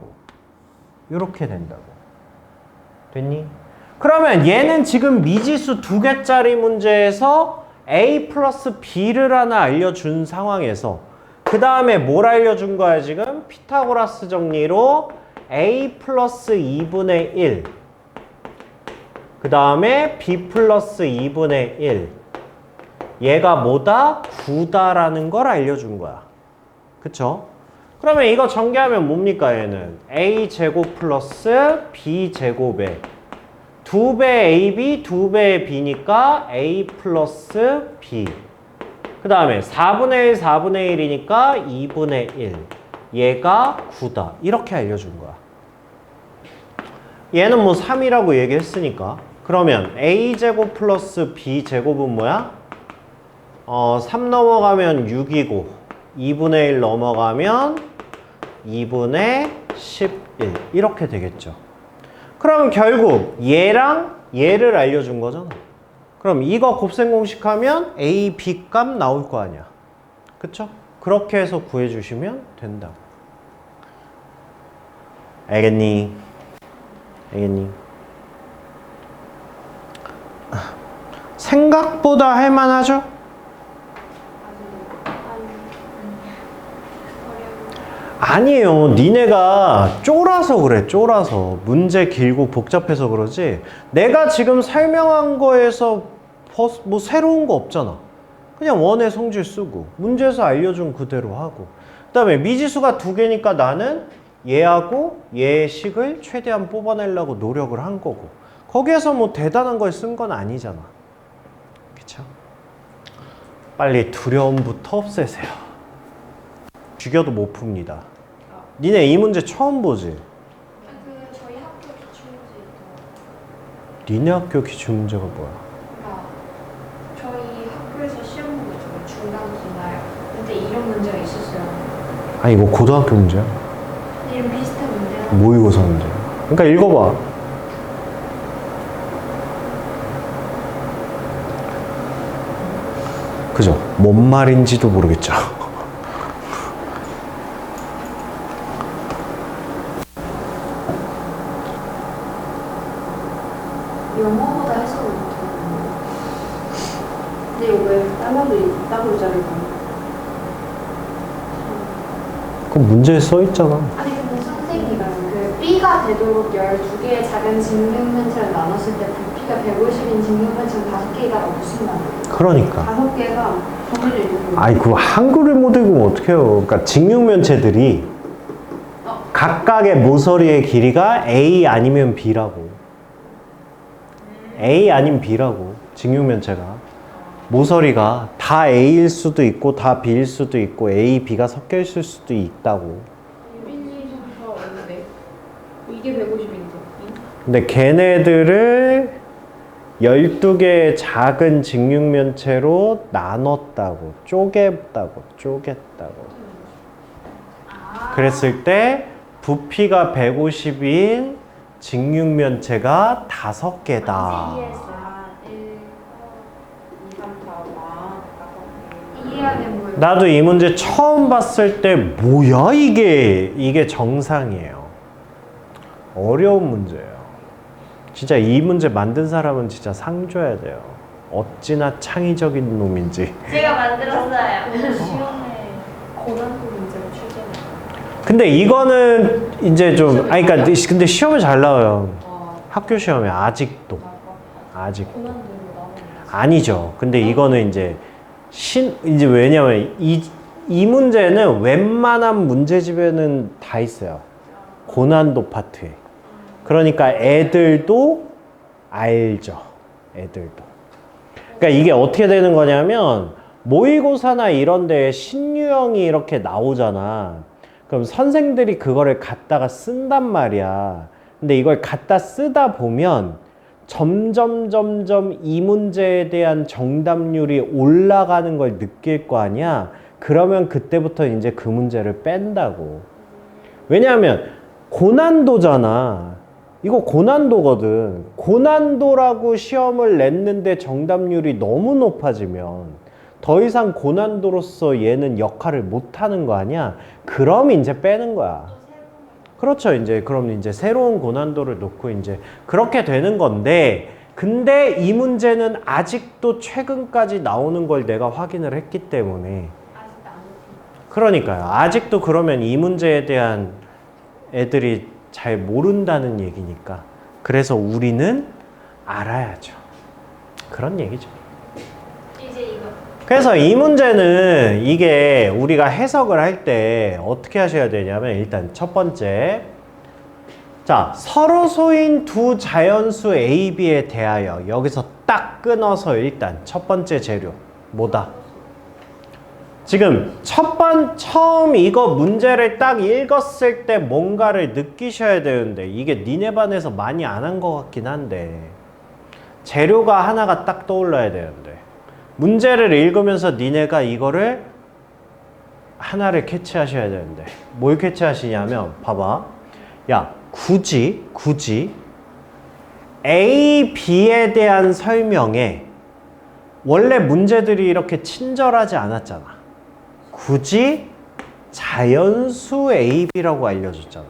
이렇게 된다고. 됐니? 그러면 얘는 지금 미지수 2개짜리 문제에서 A 플러스 B를 하나 알려준 상황에서 그 다음에 뭘 알려준 거야 지금? 피타고라스 정리로 A 플러스 2분의 1 그 다음에 B 플러스 2분의 1 얘가 뭐다? 9다라는 걸 알려준 거야. 그쵸? 그러면 이거 전개하면 뭡니까 얘는? A제곱 플러스 B제곱에 2배 AB, 2배 B니까 A 플러스 B 그 다음에 4분의 1, 4분의 1이니까 2분의 1 얘가 9다 이렇게 알려준 거야. 얘는 뭐 3이라고 얘기했으니까 그러면 A제곱 플러스 B제곱은 뭐야? 3 넘어가면 6이고 2분의 1 넘어가면 2분의 11 이렇게 되겠죠. 그럼 결국 얘랑 얘를 알려준 거잖아. 그럼 이거 곱셈 공식하면 A, B 값 나올 거 아니야. 그쵸? 그렇게 해서 구해주시면 된다고. 알겠니? 알겠니? 생각보다 할만하죠? 아니에요. 니네가 쫄아서 그래. 쫄아서. 문제 길고 복잡해서 그러지. 내가 지금 설명한 거에서 뭐 새로운 거 없잖아. 그냥 원의 성질 쓰고 문제에서 알려준 그대로 하고 그 다음에 미지수가 두 개니까 나는 얘하고 얘의 식을 최대한 뽑아내려고 노력을 한 거고 거기에서 뭐 대단한 걸 쓴 건 아니잖아. 그쵸? 빨리 두려움부터 없애세요. 죽여도 못 풉니다. 니네 이 문제 처음 보지? 저희 학교 기출문제 니네 학교 기출문제가 뭐야? 저희 학교에서 시험 보고 있잖아요. 중간 기말. 근데 이런 문제가 있었어요. 아니 이거 고등학교 문제야? 이런 비슷한 문제가. 모의고사 문제야. 그러니까 읽어봐. 그죠? 뭔 말인지도 모르겠죠. 영어보다 해석을 못하고. 근데 이거 왜 따로 자르고? 그 문제에 써 있잖아. 아니 근데 선생님이가 그 B가 되도록 12개의 작은 직육면체를 나눴을 때 부피가 150인 직육면체는 5개가 무슨 말이에요? 그러니까. 5개가 정해져 있는 아이 그 한글을 못 읽으면 어떡해요. 그러니까 직육면체들이 각각의 모서리의 길이가 A 아니면 B라고. A 아니면 B라고. 직육면체가. 모서리가 다 A일 수도 있고 다 B일 수도 있고 A, B가 섞여 있을 수도 있다고. 유빈이가 없는데 이게 150인데. 근데 걔네들을 12개의 작은 직육면체로 나눴다고. 쪼갰다고. 그랬을 때 부피가 150인 직육면체가 5개다. 이해하는 뭐예요? 나도 이 문제 처음 봤을 때 뭐야 이게 정상이에요. 어려운 문제예요. 진짜 이 문제 만든 사람은 진짜 상 줘야 돼요. 어찌나 창의적인 놈인지. 제가 만들었어요. 시험에 고난도 문제를 출제해요. 근데 이거는 이제 좀 아니 그러니까 근데 시험에 잘 나와요. 학교 시험에 아직도 고난도로 나오는 아니죠. 근데 이거는 이제 이제 왜냐면 이 문제는 웬만한 문제집에는 다 있어요. 고난도 파트에. 그러니까 애들도 알죠. 애들도. 그러니까 이게 어떻게 되는 거냐면 모의고사나 이런 데에 신유형이 이렇게 나오잖아. 그럼 선생들이 그거를 갖다가 쓴단 말이야. 근데 이걸 갖다 쓰다 보면 점점 이 문제에 대한 정답률이 올라가는 걸 느낄 거 아니야. 그러면 그때부터 이제 그 문제를 뺀다고. 왜냐하면 고난도잖아. 이거 고난도거든. 고난도라고 시험을 냈는데 정답률이 너무 높아지면 더 이상 고난도로서 얘는 역할을 못 하는 거 아니야. 그럼 이제 빼는 거야. 그렇죠. 이제 그럼 이제 새로운 고난도를 놓고 이제 그렇게 되는 건데, 근데 이 문제는 아직도 최근까지 나오는 걸 내가 확인을 했기 때문에. 그러니까요. 아직도 그러면 이 문제에 대한 애들이 잘 모른다는 얘기니까. 그래서 우리는 알아야죠. 그런 얘기죠. 이제 이거. 그래서 이 문제는 이게 우리가 해석을 할 때 어떻게 하셔야 되냐면 일단 첫 번째, 자, 서로소인 두 자연수 A, B에 대하여 여기서 딱 끊어서 일단 첫 번째 재료 뭐다? 지금 처음 이거 문제를 딱 읽었을 때 뭔가를 느끼셔야 되는데 이게 니네 반에서 많이 안 한 것 같긴 한데 재료가 하나가 딱 떠올라야 되는데 문제를 읽으면서 니네가 이거를 하나를 캐치하셔야 되는데 뭘 캐치하시냐면 봐봐. 야, 굳이 A, B에 대한 설명에 원래 문제들이 이렇게 친절하지 않았잖아. 굳이 자연수 A, B라고 알려줬잖아.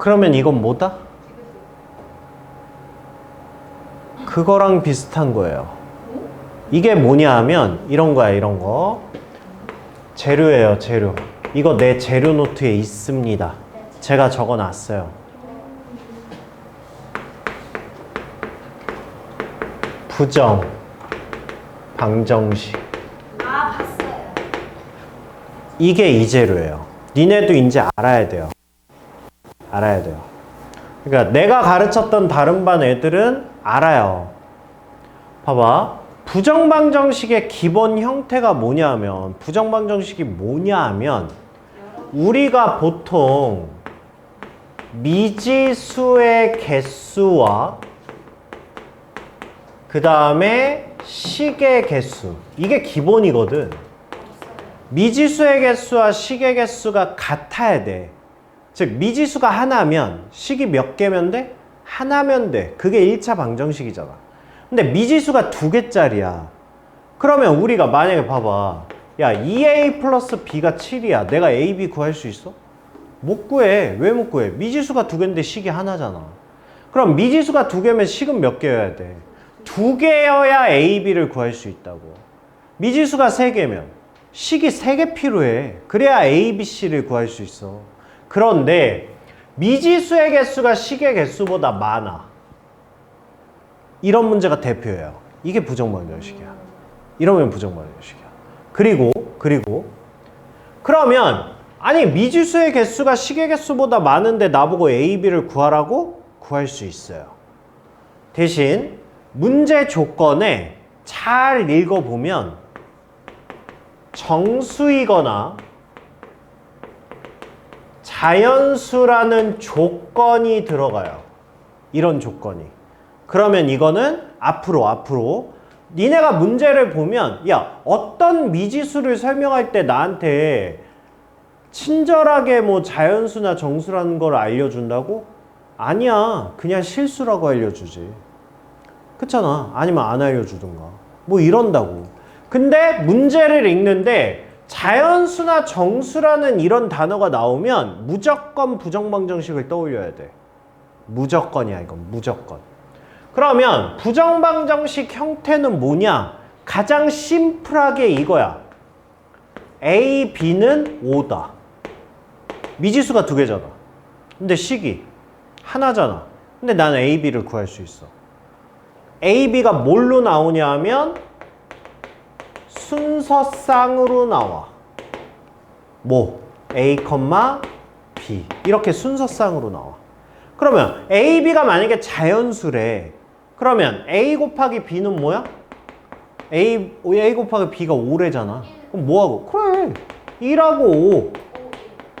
그러면 이건 뭐다? 그거랑 비슷한 거예요. 이게 뭐냐 하면 이런 거야, 이런 거. 재료예요, 재료. 이거 내 재료 노트에 있습니다. 제가 적어 놨어요. 부정, 방정식. 아, 봤어요. 이게 이 재료예요. 니네도 이제 알아야 돼요. 알아야 돼요. 그러니까 내가 가르쳤던 다른 반 애들은 알아요. 봐봐. 부정방정식의 기본 형태가 뭐냐 하면, 부정방정식이 뭐냐 하면, 우리가 보통 미지수의 개수와 그 다음에 식의 개수, 이게 기본이거든. 미지수의 개수와 식의 개수가 같아야 돼. 즉 미지수가 하나면 식이 몇 개면 돼? 하나면 돼. 그게 1차 방정식이잖아. 근데 미지수가 2개짜리야. 그러면 우리가 만약에 봐봐. 야, 2a 플러스 b가 7이야. 내가 a, b 구할 수 있어? 못 구해. 왜 못 구해? 미지수가 2개인데 식이 하나잖아. 그럼 미지수가 2개면 식은 몇 개여야 돼? 2개여야 a, b를 구할 수 있다고. 미지수가 3개면 식이 3개 필요해. 그래야 a, b, c를 구할 수 있어. 그런데 미지수의 개수가 식의 개수보다 많아. 이런 문제가 대표예요. 이게 부정방정식이야. 이러면 부정방정식이야. 그리고 그러면 아니 미지수의 개수가 식의 개수보다 많은데 나보고 a, b를 구하라고? 구할 수 있어요. 대신 문제 조건에 잘 읽어보면 정수이거나 자연수라는 조건이 들어가요. 이런 조건이. 그러면 이거는 앞으로 니네가 문제를 보면 야, 어떤 미지수를 설명할 때 나한테 친절하게 뭐 자연수나 정수라는 걸 알려준다고? 아니야. 그냥 실수라고 알려주지. 그렇잖아. 아니면 안 알려주든가. 뭐 이런다고. 근데 문제를 읽는데 자연수나 정수라는 이런 단어가 나오면 무조건 부정방정식을 떠올려야 돼. 무조건이야, 이건. 무조건. 그러면 부정방정식 형태는 뭐냐? 가장 심플하게 이거야. a, b는 5다. 미지수가 2개잖아. 근데 식이 하나잖아. 근데 나는 a, b를 구할 수 있어. a, b가 뭘로 나오냐 하면 순서쌍으로 나와. 뭐? a, b. 이렇게 순서쌍으로 나와. 그러면 a, b가 만약에 자연수래. 그러면 a 곱하기 b는 뭐야? a 곱하기 b가 5래잖아. 그럼 뭐하고? 그래. 1하고 5.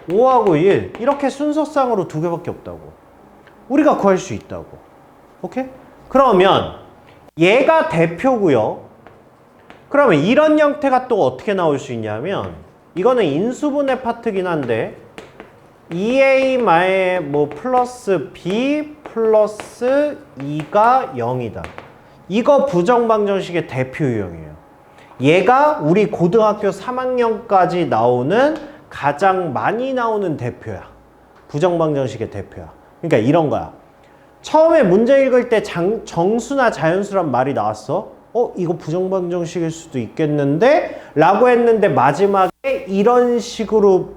5하고 1. 이렇게 순서쌍으로 2개밖에 없다고. 우리가 구할 수 있다고. 오케이? 그러면 얘가 대표고요. 그러면 이런 형태가 또 어떻게 나올 수 있냐면 이거는 인수분해 파트긴 한데 2a 마에 뭐 플러스 b 플러스 2가 0이다. 이거 부정방정식의 대표 유형이에요. 얘가 우리 고등학교 3학년까지 나오는 가장 많이 나오는 대표야. 부정방정식의 대표야. 그러니까 이런 거야. 처음에 문제 읽을 때 정수나 자연수란 말이 나왔어. 이거 부정방정식일 수도 있겠는데? 라고 했는데 마지막에 이런 식으로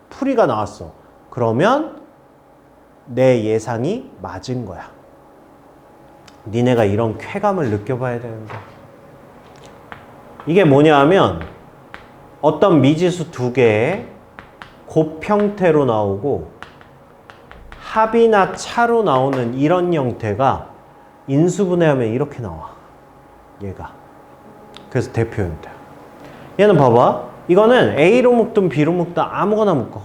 풀이가 나왔어. 그러면 내 예상이 맞은 거야. 니네가 이런 쾌감을 느껴봐야 되는데. 이게 뭐냐 하면 어떤 미지수 2개의 곱 형태로 나오고 합이나 차로 나오는 이런 형태가 인수분해하면 이렇게 나와. 얘가. 그래서 대표 형태야. 얘는 봐봐. 이거는 A로 묶든 B로 묶든 아무거나 묶어.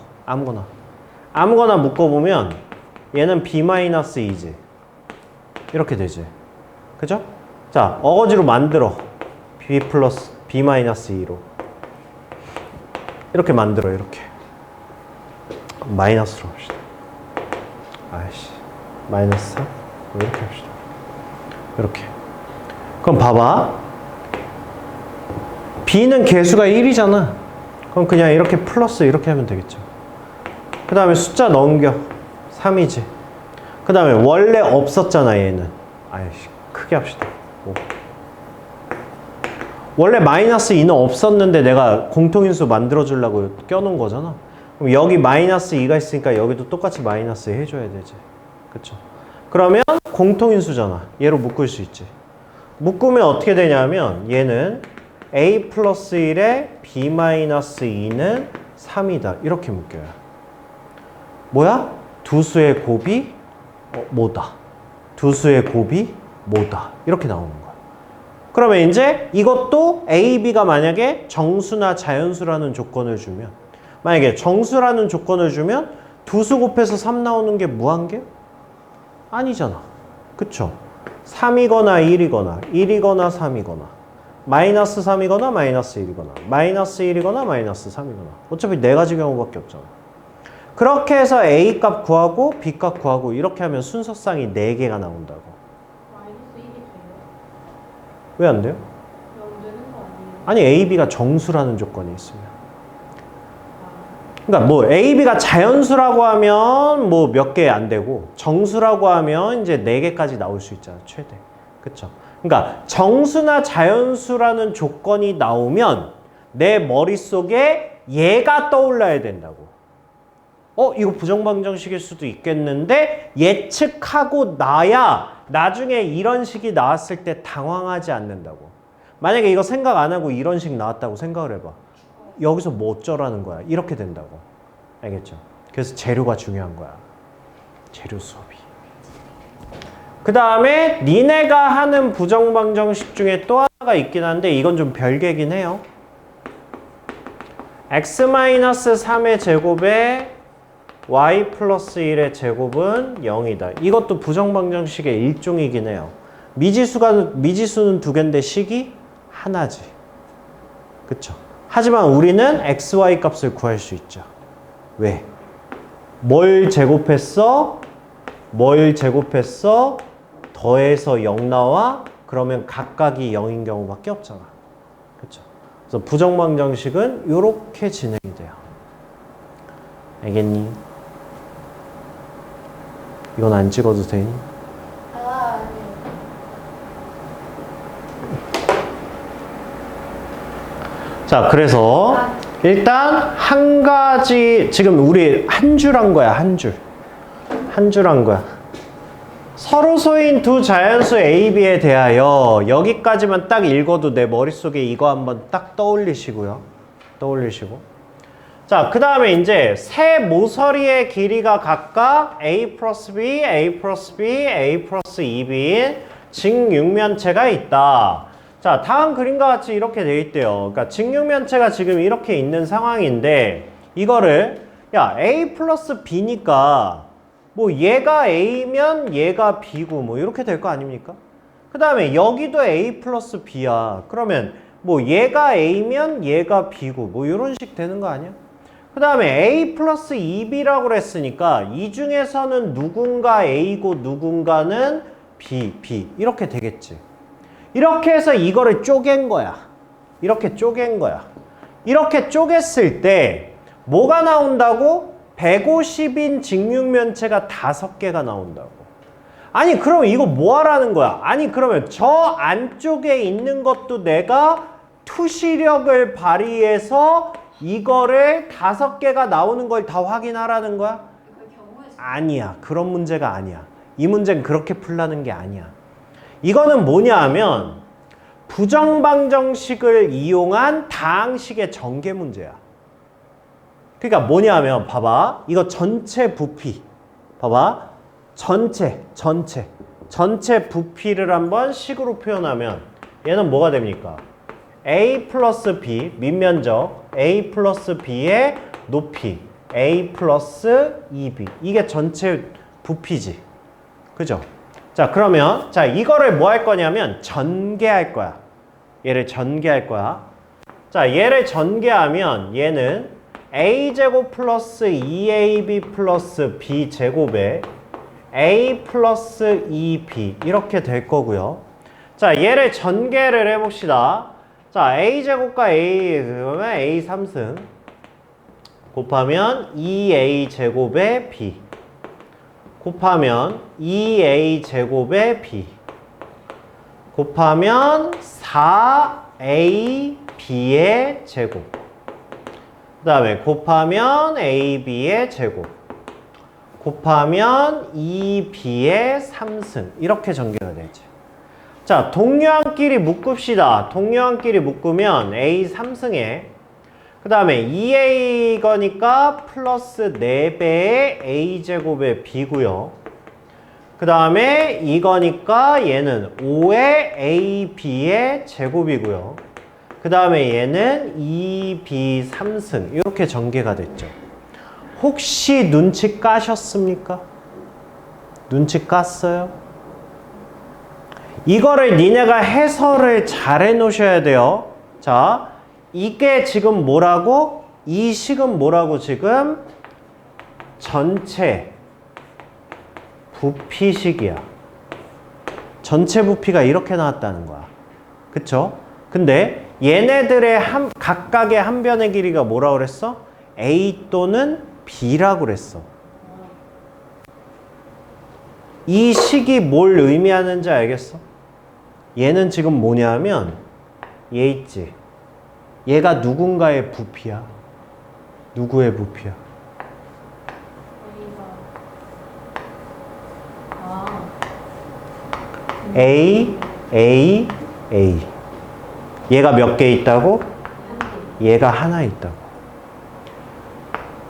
아무거나 묶어보면 얘는 B-2지. 이렇게 되지. 그죠? 자, 어거지로 만들어. B 플러스 B-2로. 이렇게 만들어, 이렇게. 마이너스로 합시다. 아이씨. 마이너스 3? 이렇게 합시다. 이렇게. 그럼 봐봐. B는 개수가 1이잖아. 그럼 그냥 이렇게 플러스 이렇게 하면 되겠죠. 그 다음에 숫자 넘겨. 3이지. 그 다음에 원래 없었잖아 얘는. 아이씨 크게 합시다. 5. 원래 마이너스 2는 없었는데 내가 공통인수 만들어주려고 껴놓은 거잖아. 그럼 여기 마이너스 2가 있으니까 여기도 똑같이 마이너스 해줘야 되지. 그쵸? 그러면 공통인수잖아. 얘로 묶을 수 있지. 묶으면 어떻게 되냐면 얘는 a 플러스 1에 b 마이너스 2는 3이다. 이렇게 묶여요. 뭐야? 두 수의 곱이 뭐다. 두 수의 곱이 뭐다. 이렇게 나오는 거야. 그러면 이제 이것도 a, b가 만약에 정수나 자연수라는 조건을 주면, 만약에 정수라는 조건을 주면 두 수 곱해서 3 나오는 게 무한계? 아니잖아. 그쵸? 3이거나 1이거나 1이거나 3이거나 마이너스 3이거나 마이너스 1이거나 마이너스 1이거나 마이너스 3이거나 어차피 네 가지 경우밖에 없잖아. 그렇게 해서 A 값 구하고 B 값 구하고 이렇게 하면 순서쌍이 4개가 나온다고. 마이너스 1이 돼요? 왜 안 돼요? 0 되는 거 아니에요? 아니 A, B가 정수라는 조건이 있으면. 그러니까 뭐 A, B가 자연수라고 하면 뭐 몇 개 안 되고 정수라고 하면 이제 4개까지 나올 수 있잖아. 최대. 그쵸? 그러니까 정수나 자연수라는 조건이 나오면 내 머릿속에 얘가 떠올라야 된다고. 이거 부정방정식일 수도 있겠는데 예측하고 나야 나중에 이런 식이 나왔을 때 당황하지 않는다고. 만약에 이거 생각 안 하고 이런 식 나왔다고 생각을 해봐. 여기서 뭐 어쩌라는 거야. 이렇게 된다고. 알겠죠? 그래서 재료가 중요한 거야. 재료 수업이. 그 다음에 니네가 하는 부정방정식 중에 또 하나가 있긴 한데 이건 좀 별개긴 해요. x-3의 제곱에 y 플러스 1의 제곱은 0이다. 이것도 부정방정식의 일종이긴 해요. 미지수는 2개인데 식이 하나지. 그쵸? 하지만 우리는 xy 값을 구할 수 있죠. 왜? 뭘 제곱했어? 뭘 제곱했어? 더해서 0 나와? 그러면 각각이 0인 경우밖에 없잖아. 그쵸? 그래서 부정방정식은 이렇게 진행이 돼요. 알겠니? 이건 안 찍어도 되니? 자, 그래서 일단 한 가지, 지금 우리 한 줄 한 거야, 한 줄. 한 줄 한 거야. 서로소인 두 자연수 A, B에 대하여 여기까지만 딱 읽어도 내 머릿속에 이거 한번 딱 떠올리시고요. 떠올리시고. 자, 그 다음에 이제 세 모서리의 길이가 각각 A 플러스 B, A 플러스 B, A 플러스 2B인 직육면체가 있다. 자, 다음 그림과 같이 이렇게 돼 있대요. 그러니까 직육면체가 지금 이렇게 있는 상황인데 이거를 야 A 플러스 B니까 뭐 얘가 A면 얘가 B고 뭐 이렇게 될 거 아닙니까? 그 다음에 여기도 A 플러스 B야. 그러면 뭐 얘가 A면 얘가 B고 뭐 이런 식 되는 거 아니야? 그 다음에 A 플러스 2B라고 그랬으니까 이 중에서는 누군가 A고 누군가는 B 이렇게 되겠지. 이렇게 해서 이거를 쪼갠 거야. 이렇게 쪼갠 거야. 이렇게 쪼갰을 때 뭐가 나온다고? 150인 직육면체가 5개가 나온다고. 아니 그럼 이거 뭐 하라는 거야? 아니 그러면 저 안쪽에 있는 것도 내가 투시력을 발휘해서 이거를 5개가 나오는 걸 다 확인하라는 거야? 아니야. 그런 문제가 아니야. 이 문제는 그렇게 풀라는 게 아니야. 이거는 뭐냐 하면 부정방정식을 이용한 다항식의 전개 문제야. 그러니까 뭐냐 하면 봐봐. 이거 전체 부피. 봐봐. 전체 부피를 한번 식으로 표현하면 얘는 뭐가 됩니까? A 플러스 B, 밑면적 A 플러스 B의 높이 A 플러스 2B. 이게 전체 부피지. 그죠? 자, 그러면 자 이거를 뭐 할 거냐면 전개할 거야. 얘를 전개할 거야. 자, 얘를 전개하면 얘는 A제곱 플러스 2AB 플러스 B제곱에 A 플러스 2B 이렇게 될 거고요. 자, 얘를 전개를 해봅시다. 자, A제곱과 A 그러면 A 3승 곱하면 2A 제곱에 B. 곱하면 2a 제곱의 b 곱하면 4a b의 제곱 그 다음에 곱하면 ab의 제곱 곱하면 2b의 3승 이렇게 전개가 되죠. 자, 동류항끼리 묶읍시다. 동류항끼리 묶으면 a 3승에 그 다음에 2a 거니까 플러스 4배의 a제곱의 b고요. 그 다음에 이거니까 얘는 5의 ab의 제곱이고요. 그 다음에 얘는 2b 3승 이렇게 전개가 됐죠. 혹시 눈치 까셨습니까? 눈치 깠어요? 이거를 니네가 해설을 잘 해놓으셔야 돼요. 자, 이게 지금 뭐라고? 이 식은 뭐라고 지금? 전체 부피식이야. 전체 부피가 이렇게 나왔다는 거야. 그쵸? 근데 얘네들의 각각의 한 변의 길이가 뭐라고 그랬어? A 또는 B라고 그랬어. 이 식이 뭘 의미하는지 알겠어? 얘는 지금 뭐냐면 얘 있지? 얘가 누군가의 부피야. 누구의 부피야? A, A, A. 얘가 몇 개 있다고? 얘가 하나 있다고.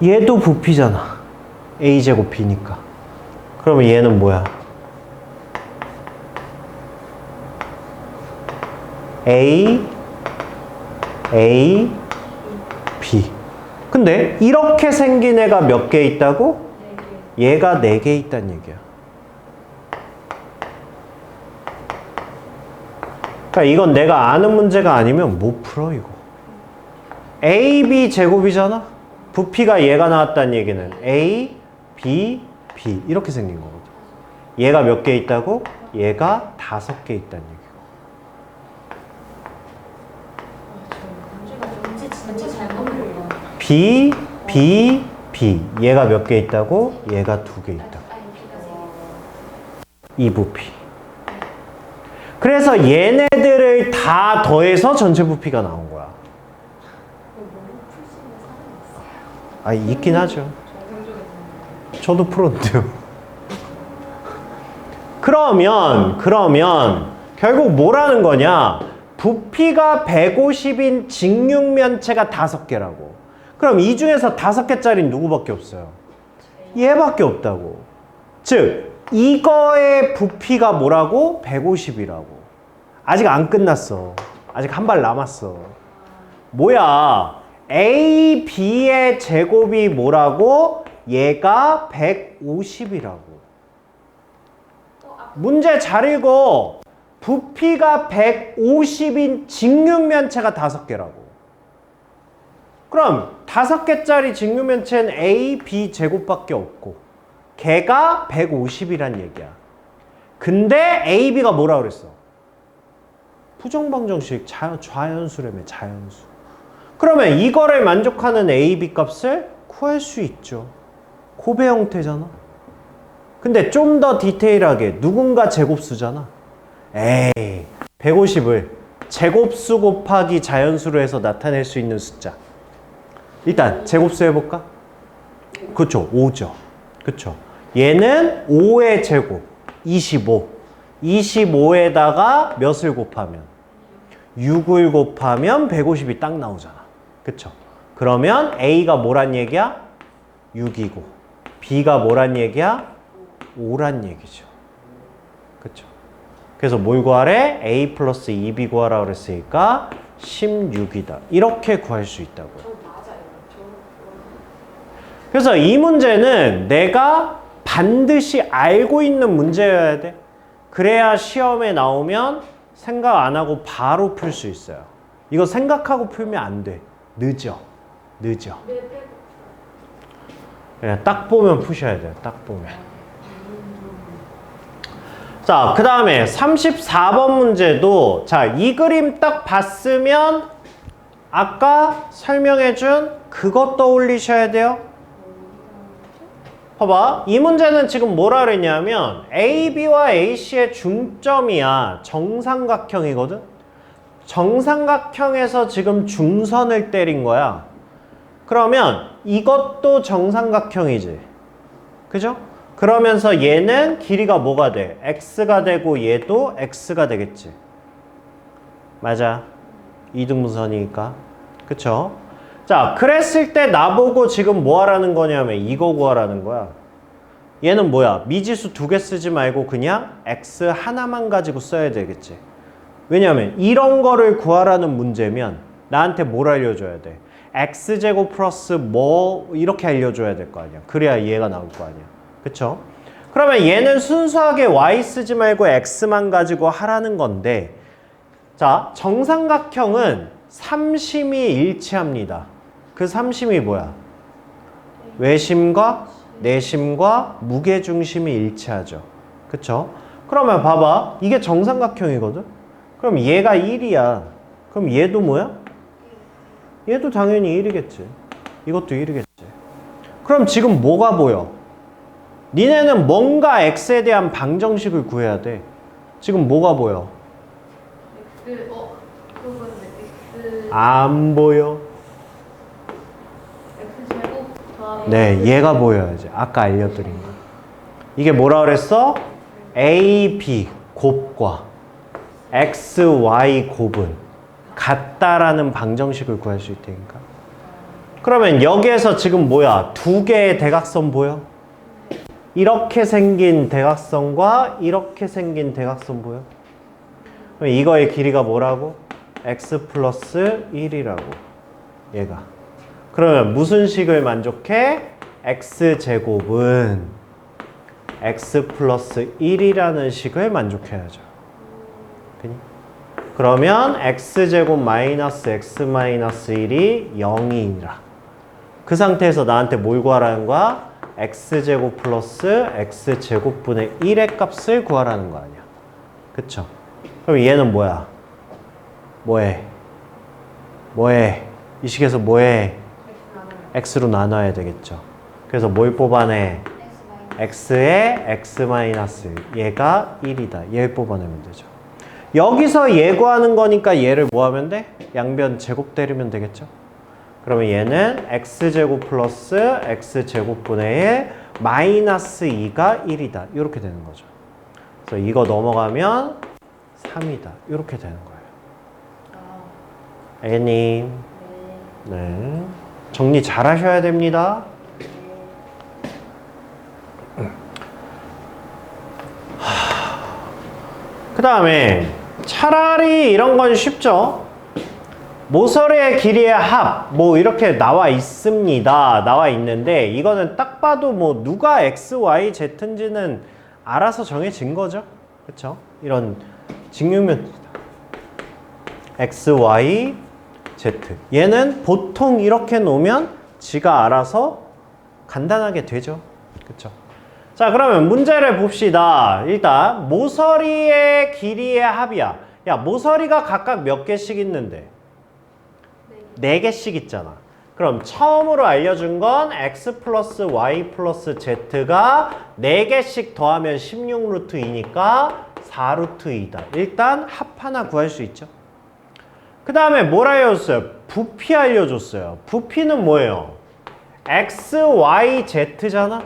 얘도 부피잖아. A제곱 B니까. 그러면 얘는 뭐야? A, A, B. 근데 이렇게 생긴 애가 몇 개 있다고? 얘가 4개 있다는 얘기야. 그러니까 이건 내가 아는 문제가 아니면 못 풀어 이거. AB 제곱이잖아? 부피가 얘가 나왔다는 얘기는 A, B, B 이렇게 생긴 거거든. 얘가 몇 개 있다고? 얘가 5개 있다는 얘기고. B, B, B 얘가 몇 개 있다고? 얘가 2개 있다고. 이 부피. 그래서 얘네들을 다 더해서 전체 부피가 나온 거야. 아, 있긴 하죠. 저도 풀었는데요. 그러면 결국 뭐라는 거냐? 부피가 150인 직육면체가 5개라고. 그럼 이 중에서 5개짜리는 누구밖에 없어요? 얘밖에 없다고. 즉 이거의 부피가 뭐라고? 150이라고. 아직 안 끝났어. 아직 한 발 남았어. 뭐야? A, B의 제곱이 뭐라고? 얘가 150이라고. 문제 잘 읽어. 부피가 150인 직육면체가 5개라고. 그럼 5개짜리 직육면체는 A, B 제곱밖에 없고 걔가 150이란 얘기야. 근데 A, B가 뭐라 그랬어? 부정방정식 좌연수라며 자연수. 그러면 이거를 만족하는 A, B 값을 구할 수 있죠. 고배 형태잖아. 근데 좀 더 디테일하게 누군가 제곱수잖아. 에이, 150을 제곱수 곱하기 자연수로 해서 나타낼 수 있는 숫자. 일단 제곱수 해볼까? 그쵸, 5죠. 그쵸. 얘는 5의 제곱, 25. 25에다가 몇을 곱하면? 6을 곱하면 150이 딱 나오잖아. 그쵸. 그러면 A가 뭐란 얘기야? 6이고 B가 뭐란 얘기야? 5란 얘기죠. 그쵸. 그래서 뭘 구하래? A 플러스 2B 구하라 그랬으니까 16이다. 이렇게 구할 수 있다고요. 그래서 이 문제는 내가 반드시 알고 있는 문제여야 돼. 그래야 시험에 나오면 생각 안 하고 바로 풀 수 있어요. 이거 생각하고 풀면 안 돼. 늦어. 그냥 딱 보면 푸셔야 돼요. 딱 보면. 자, 그 다음에 34번 문제도 자, 이 그림 딱 봤으면 아까 설명해준 그것 떠올리셔야 돼요. 봐봐. 이 문제는 지금 뭐라 그랬냐면 AB와 AC의 중점이야. 정삼각형이거든. 정삼각형에서 지금 중선을 때린 거야. 그러면 이것도 정삼각형이지. 그죠? 그러면서 얘는 길이가 뭐가 돼? x가 되고 얘도 x가 되겠지. 맞아. 이등분선이니까. 그쵸? 자, 그랬을 때 나보고 지금 뭐 하라는 거냐면 이거 구하라는 거야. 얘는 뭐야? 미지수 두 개 쓰지 말고 그냥 x 하나만 가지고 써야 되겠지. 왜냐면 이런 거를 구하라는 문제면 나한테 뭘 알려줘야 돼? x제곱 플러스 뭐 이렇게 알려줘야 될 거 아니야. 그래야 얘가 나올 거 아니야. 그쵸? 그러면 얘는 순수하게 y 쓰지 말고 x만 가지고 하라는 건데, 자, 정삼각형은 삼심이 일치합니다. 그 삼심이 뭐야? 외심과 내심과 무게중심이 일치하죠. 그쵸? 그러면 봐봐. 이게 정삼각형이거든? 그럼 얘가 1이야. 그럼 얘도 뭐야? 얘도 당연히 1이겠지. 이것도 1이겠지. 그럼 지금 뭐가 보여? 니네는 뭔가 x에 대한 방정식을 구해야 돼. 지금 뭐가 보여? 그거는 x 안 보여. x제곱 더하기 네, 얘가 보여야지. 아까 알려드린 거. 이게 뭐라 그랬어? A, B 곱과 X, Y 곱은 같다라는 방정식을 구할 수 있다니까. 그러면 여기에서 지금 뭐야? 두 개의 대각선 보여? 이렇게 생긴 대각선과 이렇게 생긴 대각선 보여? 그럼 이거의 길이가 뭐라고? x 플러스 1이라고. 얘가. 그러면 무슨 식을 만족해? x제곱은 x 플러스 1이라는 식을 만족해야죠. 그니? 그러면 x제곱 마이너스 x 마이너스 1이 0이라. 그 상태에서 나한테 뭘 구하라는 거야? x제곱 플러스 x제곱분의 1의 값을 구하라는 거 아니야. 그쵸? 그럼 얘는 뭐야? 뭐해? 뭐해? 이 식에서 뭐해? x로 나눠야 되겠죠. 그래서 뭘 뽑아내? x의 x 마이너스 얘가 1이다. 얘를 뽑아내면 되죠. 여기서 얘 구하는 거니까 얘를 뭐 하면 돼? 양변 제곱 때리면 되겠죠. 그러면 얘는 x제곱 플러스 x제곱분의 1 마이너스 2가 1이다. 이렇게 되는 거죠. 그래서 이거 넘어가면 3이다. 이렇게 되는 거예요. 애님. 네. 정리 잘 하셔야 됩니다. 그 다음에 차라리 이런 건 쉽죠. 모서리의 길이의 합, 뭐 이렇게 나와 있습니다. 나와 있는데 이거는 딱 봐도 뭐 누가 x, y, z인지는 알아서 정해진 거죠. 그쵸? 이런 직육면 x, y, z. 얘는 보통 이렇게 놓으면 지가 알아서 간단하게 되죠. 그쵸? 자, 그러면 문제를 봅시다. 일단 모서리의 길이의 합이야. 야, 모서리가 각각 몇 개씩 있는데? 4개씩 있잖아. 그럼 처음으로 알려준 건 x 플러스 y 플러스 z가 4개씩 더하면 16루트 2니까 4루트 2다. 일단 합 하나 구할 수 있죠. 그 다음에 뭘 알려줬어요? 부피 알려줬어요. 부피는 뭐예요? x, y, z잖아?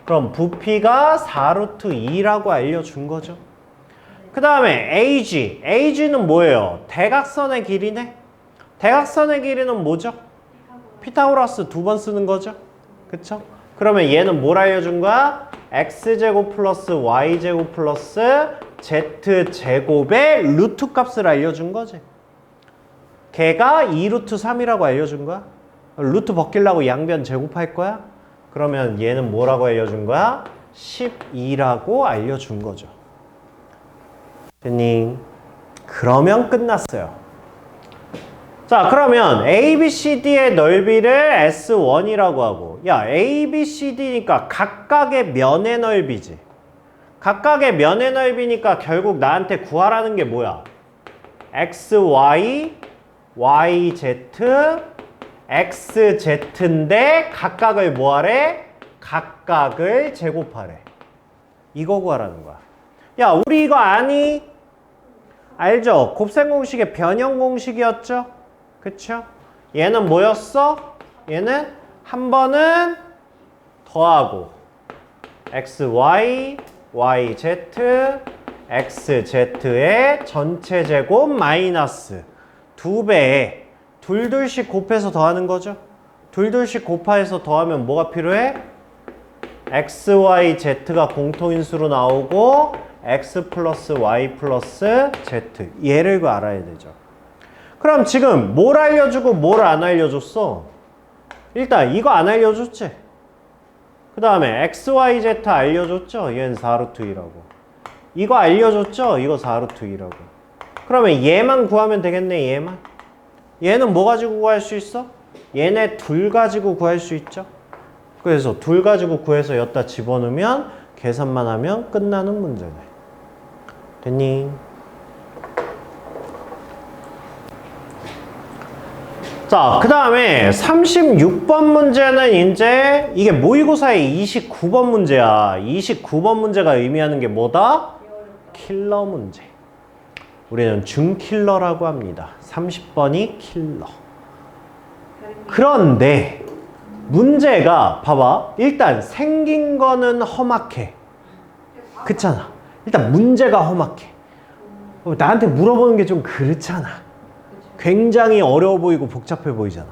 그럼 부피가 4루트 2라고 알려준 거죠. 그 다음에 AG. AG는 뭐예요? 대각선의 길이네? 대각선의 길이는 뭐죠? 피타고라스 2번 쓰는 거죠? 그쵸? 그러면 얘는 뭘 알려준 거야? x제곱 플러스 y제곱 플러스 z제곱의 루트 값을 알려준 거지. 걔가 2루트 3이라고 알려준 거야? 루트 벗기려고 양변 제곱할 거야? 그러면 얘는 뭐라고 알려준 거야? 12라고 알려준 거죠. 됐니? 그러면 끝났어요. 자, 그러면 ABCD의 넓이를 S1이라고 하고, 야, ABCD니까 각각의 면의 넓이지. 각각의 면의 넓이니까 결국 나한테 구하라는 게 뭐야? XY, YZ, XZ인데 각각을 뭐하래? 각각을 제곱하래. 이거 구하라는 거야. 야, 우리 이거 아니? 알죠? 곱셈 공식의 변형 공식이었죠? 그쵸? 얘는 뭐였어? 얘는 한 번은 더하고 xy, yz, xz의 전체 제곱 마이너스 2배에 둘둘씩 곱해서 더하는 거죠. 둘둘씩 곱해서 더하면 뭐가 필요해? x, y, z가 공통인수로 나오고 x 플러스 y 플러스 z 얘를 알아야 되죠. 그럼 지금 뭘 알려주고 뭘 안 알려줬어? 일단 이거 안 알려줬지? 그 다음에 x, y, z 알려줬죠? 얘는 4루트 2라고. 이거 알려줬죠? 이거 4루트 2라고. 그러면 얘만 구하면 되겠네, 얘만. 얘는 뭐 가지고 구할 수 있어? 얘네 둘 가지고 구할 수 있죠? 그래서 둘 가지고 구해서 여기다 집어넣으면 계산만 하면 끝나는 문제네. 됐니? 자, 그 다음에 36번 문제는 이제 이게 모의고사의 29번 문제야. 29번 문제가 의미하는 게 뭐다? 킬러 문제. 우리는 준킬러라고 합니다. 30번이 킬러. 그런데 문제가 봐봐. 일단 생긴 거는 험악해. 그렇잖아. 일단 문제가 험악해. 나한테 물어보는 게 좀 그렇잖아. 굉장히 어려워 보이고 복잡해 보이잖아.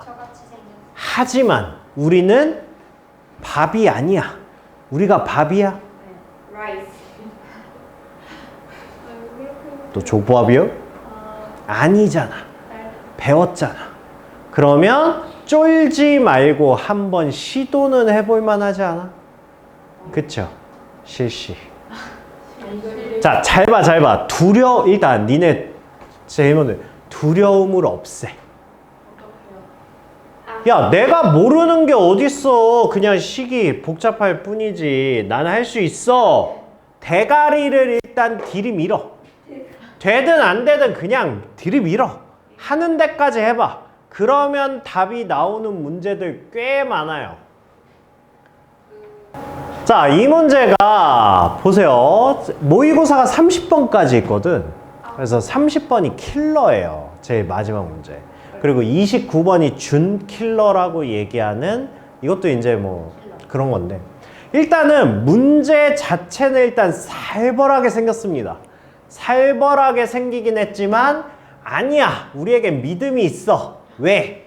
하지만 우리는 밥이 아니야. 우리가 밥이야? 또 조밥이요? 아니잖아. 배웠잖아. 그러면 쫄지 말고 한번 시도는 해볼 만하지 않아? 그쵸? 실시. 자, 잘 봐, 잘 봐. 일단 니네 제이모들 두려움을 없애. 야, 내가 모르는 게 어딨어. 그냥 식이 복잡할 뿐이지. 나는 할 수 있어. 대가리를 일단 들이밀어. 되든 안 되든 그냥 들이밀어. 하는 데까지 해봐. 그러면 답이 나오는 문제들 꽤 많아요. 자, 이 문제가 보세요. 모의고사가 30번까지 있거든. 그래서 30번이 킬러예요. 제일 마지막 문제. 그리고 29번이 준킬러라고 얘기하는 이것도 이제 뭐 그런 건데. 일단은 문제 자체는 일단 살벌하게 생겼습니다. 살벌하게 생기긴 했지만 아니야. 우리에게 믿음이 있어. 왜?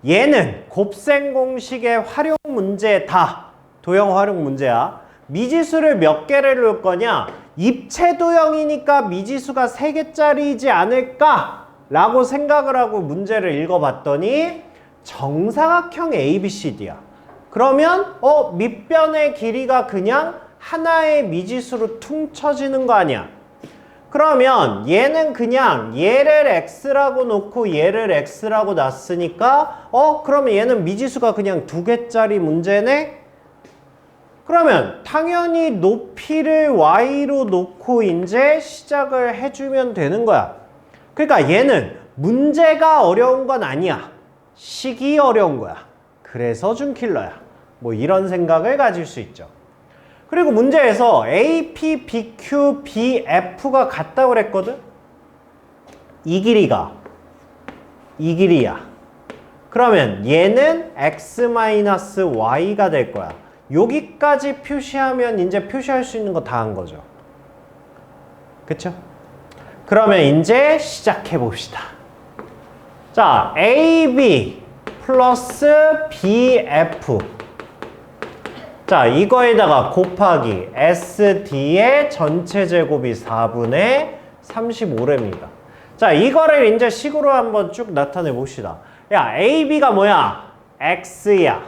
얘는 곱셈 공식의 활용 문제다. 도형 활용 문제야. 미지수를 몇 개를 넣을 거냐? 입체 도형이니까 미지수가 3개짜리이지 않을까? 라고 생각을 하고 문제를 읽어봤더니 정사각형 ABCD야. 그러면 밑변의 길이가 그냥 하나의 미지수로 퉁쳐지는 거 아니야? 그러면 얘는 그냥 얘를 x라고 놓고 얘를 x라고 놨으니까 그러면 얘는 미지수가 그냥 2개짜리 문제네? 그러면 당연히 높이를 y로 놓고 이제 시작을 해주면 되는 거야. 그러니까 얘는 문제가 어려운 건 아니야. 식이 어려운 거야. 그래서 준킬러야. 뭐 이런 생각을 가질 수 있죠. 그리고 문제에서 A, P, B, Q, B, F가 같다고 그랬거든? 이 길이야. 그러면 얘는 X-Y가 될 거야. 여기까지 표시하면 이제 표시할 수 있는 거 다 한 거죠. 그쵸? 그러면 이제 시작해 봅시다. 자, AB 플러스 BF. 자, 이거에다가 곱하기 SD의 전체 제곱이 4분의 35랍니다. 자, 이거를 이제 식으로 한번 쭉 나타내 봅시다. 야, AB가 뭐야? X야.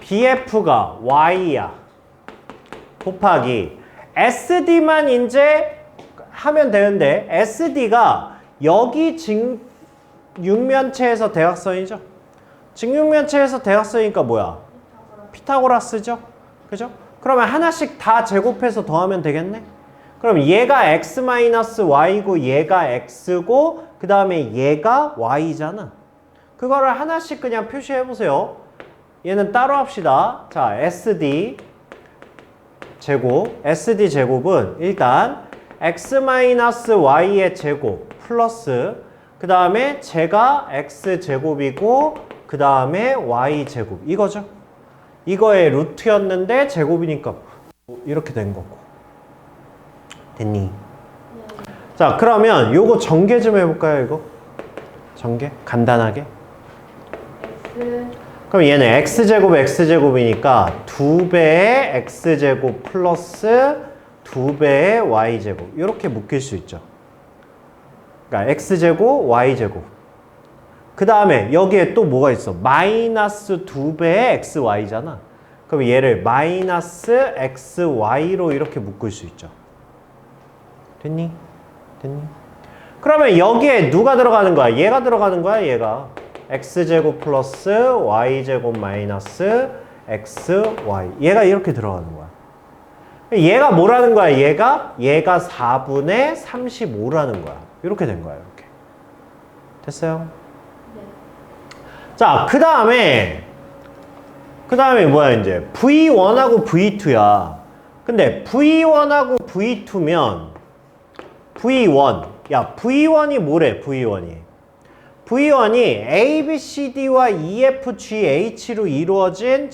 BF가 Y야. 곱하기 SD만 이제 하면 되는데 SD가 여기 직육면체에서 대각선이죠. 직육면체에서 대각선이니까 뭐야? 피타고라스죠? 그죠? 그러면 하나씩 다 제곱해서 더하면 되겠네? 그럼 얘가 x-y고 얘가 x고 그 다음에 얘가 y잖아. 그거를 하나씩 그냥 표시해 보세요. 얘는 따로 합시다. 자, SD 제곱, SD 제곱은 일단 x-y의 제곱 플러스 그 다음에 제가 x 제곱이고 그 다음에 y 제곱 이거죠. 이거의 루트였는데 제곱이니까 이렇게 된 거고. 됐니? 자, 그러면 요거 전개 좀 해볼까요, 이거? 전개? 간단하게. 그럼 얘는 x제곱이니까 2배의 x제곱 플러스 2배의 y제곱 이렇게 묶일 수 있죠. 그러니까 x제곱, y제곱. 그 다음에 여기에 또 뭐가 있어? 마이너스 2배의 xy잖아. 그럼 얘를 마이너스 xy로 이렇게 묶을 수 있죠. 됐니? 됐니? 그러면 여기에 누가 들어가는 거야? 얘가 들어가는 거야, 얘가. x제곱 플러스 y제곱 마이너스 xy. 얘가 이렇게 들어가는 거야. 얘가 뭐라는 거야? 얘가 4분의 35라는 거야. 이렇게 된 거야, 이렇게. 됐어요? 네. 자, 그 다음에 뭐야, 이제. V1하고 V2야. 근데 V1하고 V2면 V1. 야, V1이 뭐래, V1이? V1이 A, B, C, D와 E, F, G, H로 이루어진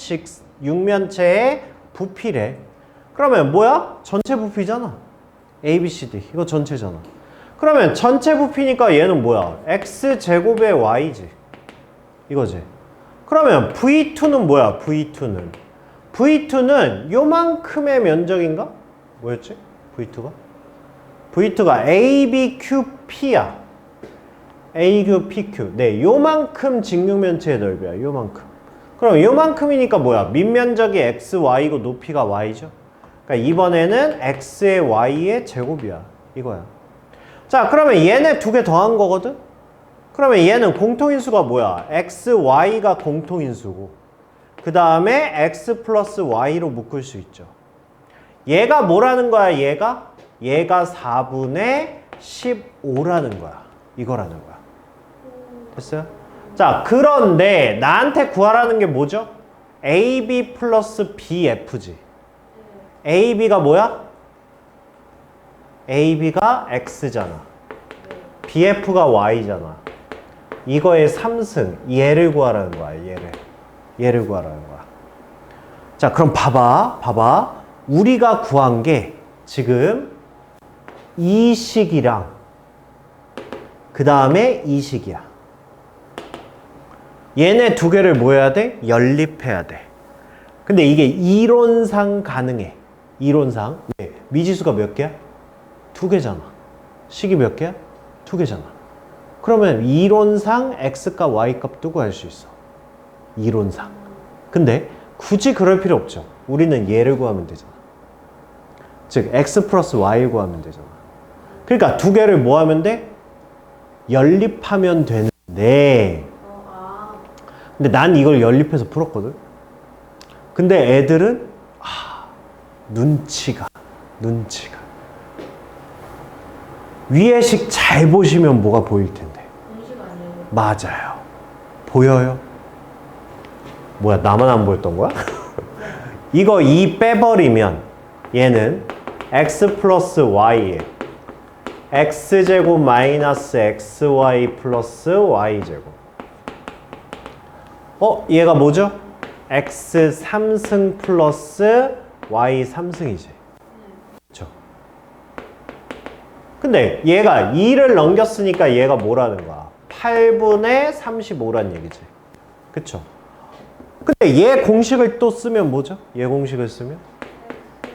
육면체의 부피래. 그러면 뭐야? 전체 부피잖아. A, B, C, D. 이거 전체잖아. 그러면 전체 부피니까 얘는 뭐야? X제곱의 Y지. 이거지. 그러면 V2는 뭐야? V2는 요만큼의 면적인가? 뭐였지? V2가 ABQP야. AQ, PQ. 네, 요만큼 직육면체의 넓이야. 요만큼. 그럼 요만큼이니까 뭐야? 밑면적이 X, Y고 높이가 Y죠. 그러니까 이번에는 X의 Y의 제곱이야. 이거야. 자, 그러면 얘네 두 개 더한 거거든? 그러면 얘는 공통인수가 뭐야? X, Y가 공통인수고 그 다음에 X 플러스 Y로 묶을 수 있죠. 얘가 뭐라는 거야? 얘가 4분의 15라는 거야. 이거라는 거야. 됐어요? 자, 그런데 나한테 구하라는 게 뭐죠? AB 플러스 BF지. AB가 뭐야? AB가 X잖아. BF가 Y잖아. 이거의 3승. 얘를 구하라는 거야. 얘를 구하라는 거야. 자, 그럼 봐봐. 우리가 구한 게 지금 이 식이랑 그 다음에 이 식이야. 얘네 두 개를 뭐 해야 돼? 연립해야 돼. 근데 이게 이론상 가능해. 이론상. 왜? 미지수가 몇 개야? 2개잖아. 식이 몇 개야? 2개잖아. 그러면 이론상 x값 y값도 구할 수 있어. 이론상. 근데 굳이 그럴 필요 없죠. 우리는 얘를 구하면 되잖아. 즉 x 플러스 y 구하면 되잖아. 그러니까 두 개를 뭐 하면 돼? 연립하면 되는데 근데 난 이걸 연립해서 풀었거든. 근데 애들은 눈치가 위에 식 잘 보시면 뭐가 보일 텐데. 공식 아니에요? 맞아요. 보여요? 뭐야, 나만 안 보였던 거야? 이거 2 빼버리면 얘는 x 플러스 y에 x제곱 마이너스 xy 플러스 y제곱. 얘가 뭐죠? x 3승 플러스 y 3승이지. 그쵸? 근데 얘가 2를 넘겼으니까 얘가 뭐라는 거야? 8분의 35란 얘기지. 그쵸? 근데 얘 공식을 또 쓰면 뭐죠? 얘 공식을 쓰면?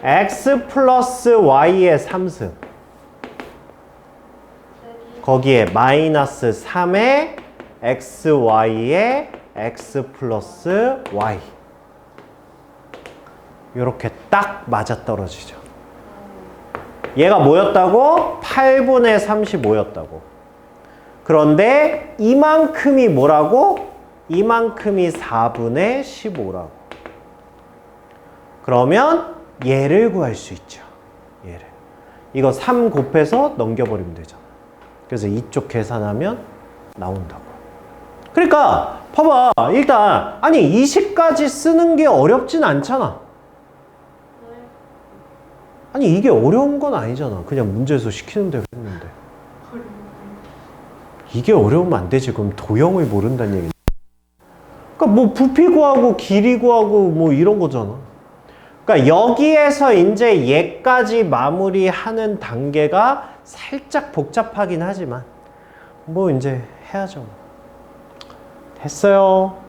x 플러스 y의 3승. 거기에 마이너스 3의 xy의 x 플러스 y. 이렇게 딱 맞아떨어지죠. 얘가 뭐였다고? 8분의 35였다고. 그런데 이만큼이 뭐라고? 이만큼이 4분의 15라고. 그러면 얘를 구할 수 있죠. 얘를. 이거 3 곱해서 넘겨버리면 되잖아. 그래서 이쪽 계산하면 나온다고. 그러니까 봐봐. 일단 아니 20까지 쓰는 게 어렵진 않잖아. 아니 이게 어려운 건 아니잖아. 그냥 문제에서 시키는 대로 했는데. 이게 어려우면 안 되지. 그럼 도형을 모른다는 얘기야. 그러니까 뭐 부피 구하고 길이 구하고 뭐 이런 거잖아. 그러니까 여기에서 이제 얘까지 마무리하는 단계가 살짝 복잡하긴 하지만 뭐 이제 해야죠. 됐어요.